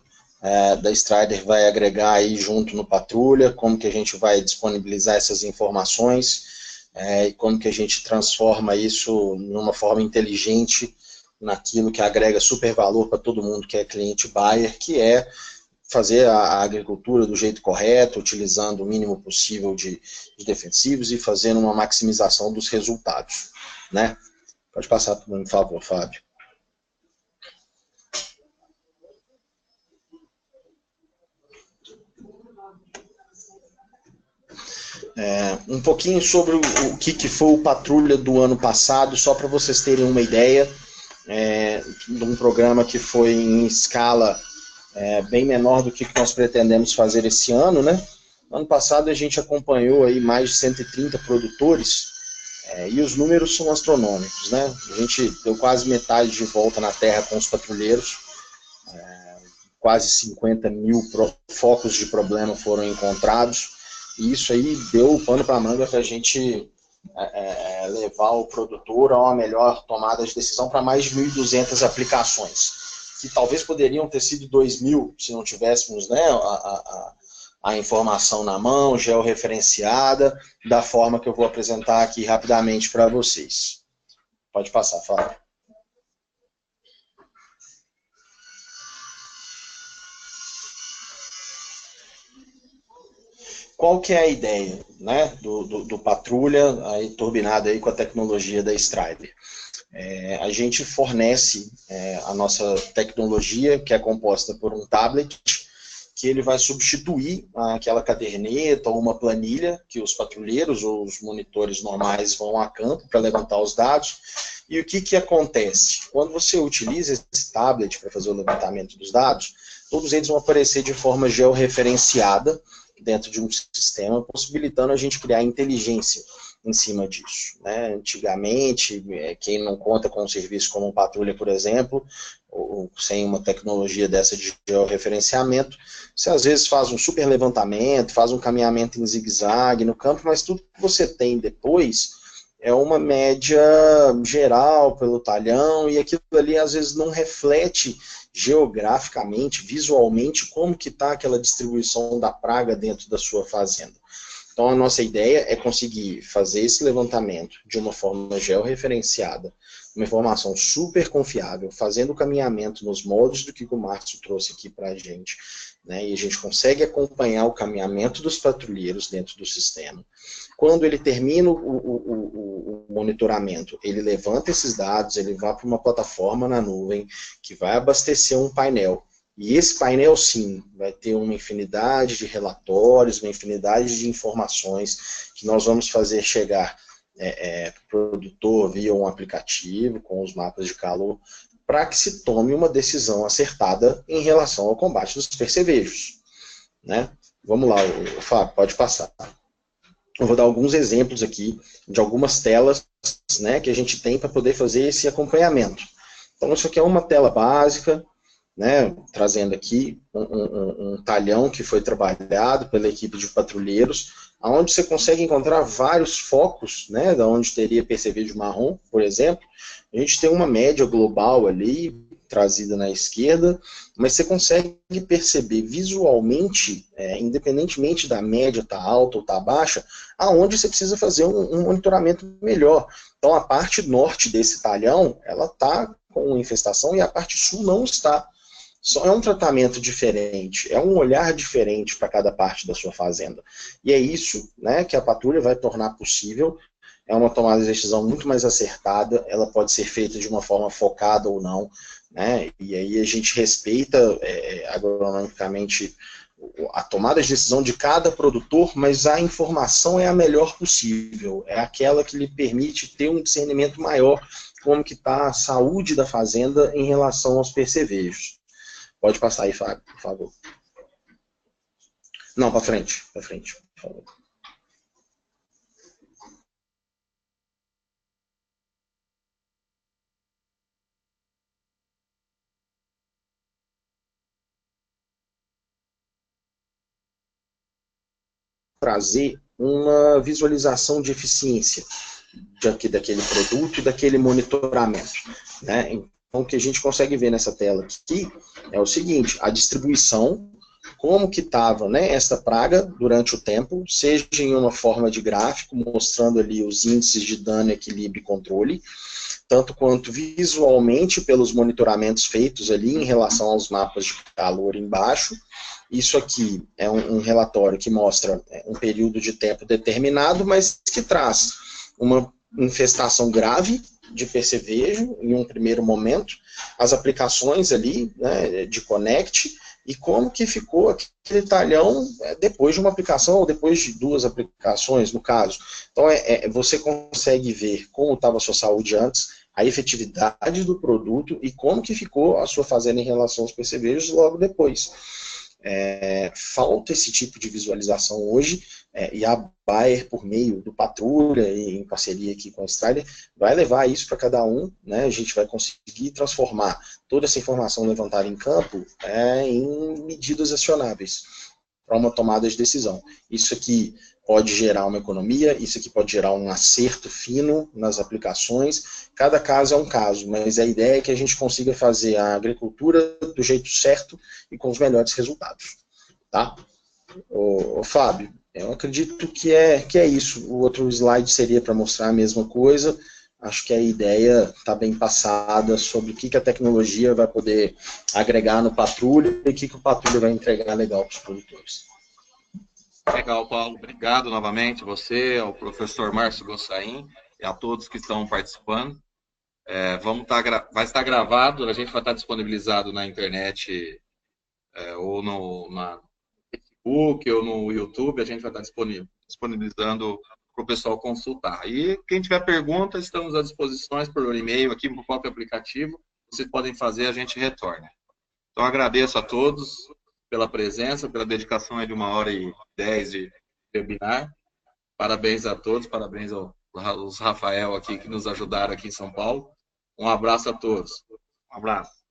da Strider vai agregar aí junto no Patrulha, como que a gente vai disponibilizar essas informações e como que a gente transforma isso numa forma inteligente naquilo que agrega super valor para todo mundo que é cliente Bayer, que é fazer a agricultura do jeito correto, utilizando o mínimo possível de defensivos e fazendo uma maximização dos resultados, né? Pode passar por mim, por favor, Fábio. Um pouquinho sobre o que foi o Patrulha do ano passado, só para vocês terem uma ideia, de um programa que foi em escala bem menor do que nós pretendemos fazer esse ano, né? No ano passado a gente acompanhou aí mais de 130 produtores, e os números são astronômicos, né? A gente deu quase metade de volta na terra com os patrulheiros, quase 50 mil focos de problema foram encontrados, e isso aí deu o pano para a manga para a gente levar o produtor a uma melhor tomada de decisão para mais de 1.200 aplicações, que talvez poderiam ter sido 2.000 se não tivéssemos, né, a informação na mão, georreferenciada, da forma que eu vou apresentar aqui rapidamente para vocês. Pode passar, Fábio. Qual que é a ideia, né, do Patrulha, aí, turbinado aí com a tecnologia da Strider? A gente fornece a nossa tecnologia, que é composta por um tablet, que ele vai substituir aquela caderneta ou uma planilha que os patrulheiros ou os monitores normais vão a campo para levantar os dados. E o que acontece? Quando você utiliza esse tablet para fazer o levantamento dos dados, todos eles vão aparecer de forma georreferenciada dentro de um sistema, possibilitando a gente criar inteligência em cima disso, né? Antigamente, quem não conta com um serviço como um Patrulha, por exemplo, ou sem uma tecnologia dessa de georreferenciamento, você às vezes faz um super levantamento, faz um caminhamento em zigue-zague no campo, mas tudo que você tem depois é uma média geral pelo talhão, e aquilo ali às vezes não reflete geograficamente, visualmente, como que está aquela distribuição da praga dentro da sua fazenda. Então a nossa ideia é conseguir fazer esse levantamento de uma forma georreferenciada, uma informação super confiável, fazendo o caminhamento nos moldes do que o Márcio trouxe aqui para a gente, né? E a gente consegue acompanhar o caminhamento dos patrulheiros dentro do sistema. Quando ele termina o monitoramento, ele levanta esses dados, ele vai para uma plataforma na nuvem que vai abastecer um painel. E esse painel, sim, vai ter uma infinidade de relatórios, uma infinidade de informações que nós vamos fazer chegar para o produtor via um aplicativo com os mapas de calor, para que se tome uma decisão acertada em relação ao combate dos percevejos, né? Vamos lá, Fábio, pode passar. Eu vou dar alguns exemplos aqui de algumas telas, né, que a gente tem para poder fazer esse acompanhamento. Então, isso aqui é uma tela básica, né, trazendo aqui um talhão que foi trabalhado pela equipe de patrulheiros, onde você consegue encontrar vários focos, né, da onde teria percevejo marrom, por exemplo. A gente tem uma média global ali, trazida na esquerda, mas você consegue perceber visualmente, independentemente da média estar alta ou estar baixa, aonde você precisa fazer um monitoramento melhor. Então a parte norte desse talhão, ela está com infestação e a parte sul não está. Só é um tratamento diferente, é um olhar diferente para cada parte da sua fazenda. E é isso, né, que a patrulha vai tornar possível. É uma tomada de decisão muito mais acertada, ela pode ser feita de uma forma focada ou não, né, e aí a gente respeita agronomicamente a tomada de decisão de cada produtor, mas a informação é a melhor possível, é aquela que lhe permite ter um discernimento maior como que está a saúde da fazenda em relação aos percevejos. Pode passar aí, Fábio, por favor. Não, para frente, por favor. Trazer uma visualização de eficiência daquele produto e daquele monitoramento, né? Então, o que a gente consegue ver nessa tela aqui é o seguinte, a distribuição, como que estava, né, essa praga durante o tempo, seja em uma forma de gráfico, mostrando ali os índices de dano, equilíbrio e controle, tanto quanto visualmente pelos monitoramentos feitos ali em relação aos mapas de calor embaixo. Isso aqui é um relatório que mostra um período de tempo determinado, mas que traz uma infestação grave de percevejo em um primeiro momento, as aplicações ali, né, de Connect, e como que ficou aquele talhão depois de uma aplicação ou depois de duas aplicações, no caso. Então, você consegue ver como estava a sua saúde antes, a efetividade do produto e como que ficou a sua fazenda em relação aos percevejos logo depois. Falta esse tipo de visualização hoje, e a Bayer, por meio do Patrulha, e em parceria aqui com a Strider, vai levar isso para cada um, né? A gente vai conseguir transformar toda essa informação levantada em campo em medidas acionáveis para uma tomada de decisão. Isso aqui pode gerar uma economia, isso aqui pode gerar um acerto fino nas aplicações, cada caso é um caso, mas a ideia é que a gente consiga fazer a agricultura do jeito certo e com os melhores resultados. Tá? Ô Fábio, eu acredito que é isso. O outro slide seria para mostrar a mesma coisa. Acho que a ideia está bem passada sobre o que a tecnologia vai poder agregar no Patrulha e o que o Patrulha vai entregar legal para os produtores. Legal, Paulo. Obrigado novamente, você, ao professor Márcio Gossain e a todos que estão participando. Vai estar gravado, a gente vai estar disponibilizado na internet ou Facebook ou no YouTube, a gente vai estar disponibilizando para o pessoal consultar. E quem tiver pergunta, estamos à disposição por e-mail aqui, no próprio aplicativo. Vocês podem fazer, a gente retorna. Então, agradeço a todos pela presença, pela dedicação aí de 1h10 de webinar. Parabéns a todos, parabéns aos Rafael aqui que nos ajudaram aqui em São Paulo. Um abraço a todos. Um abraço.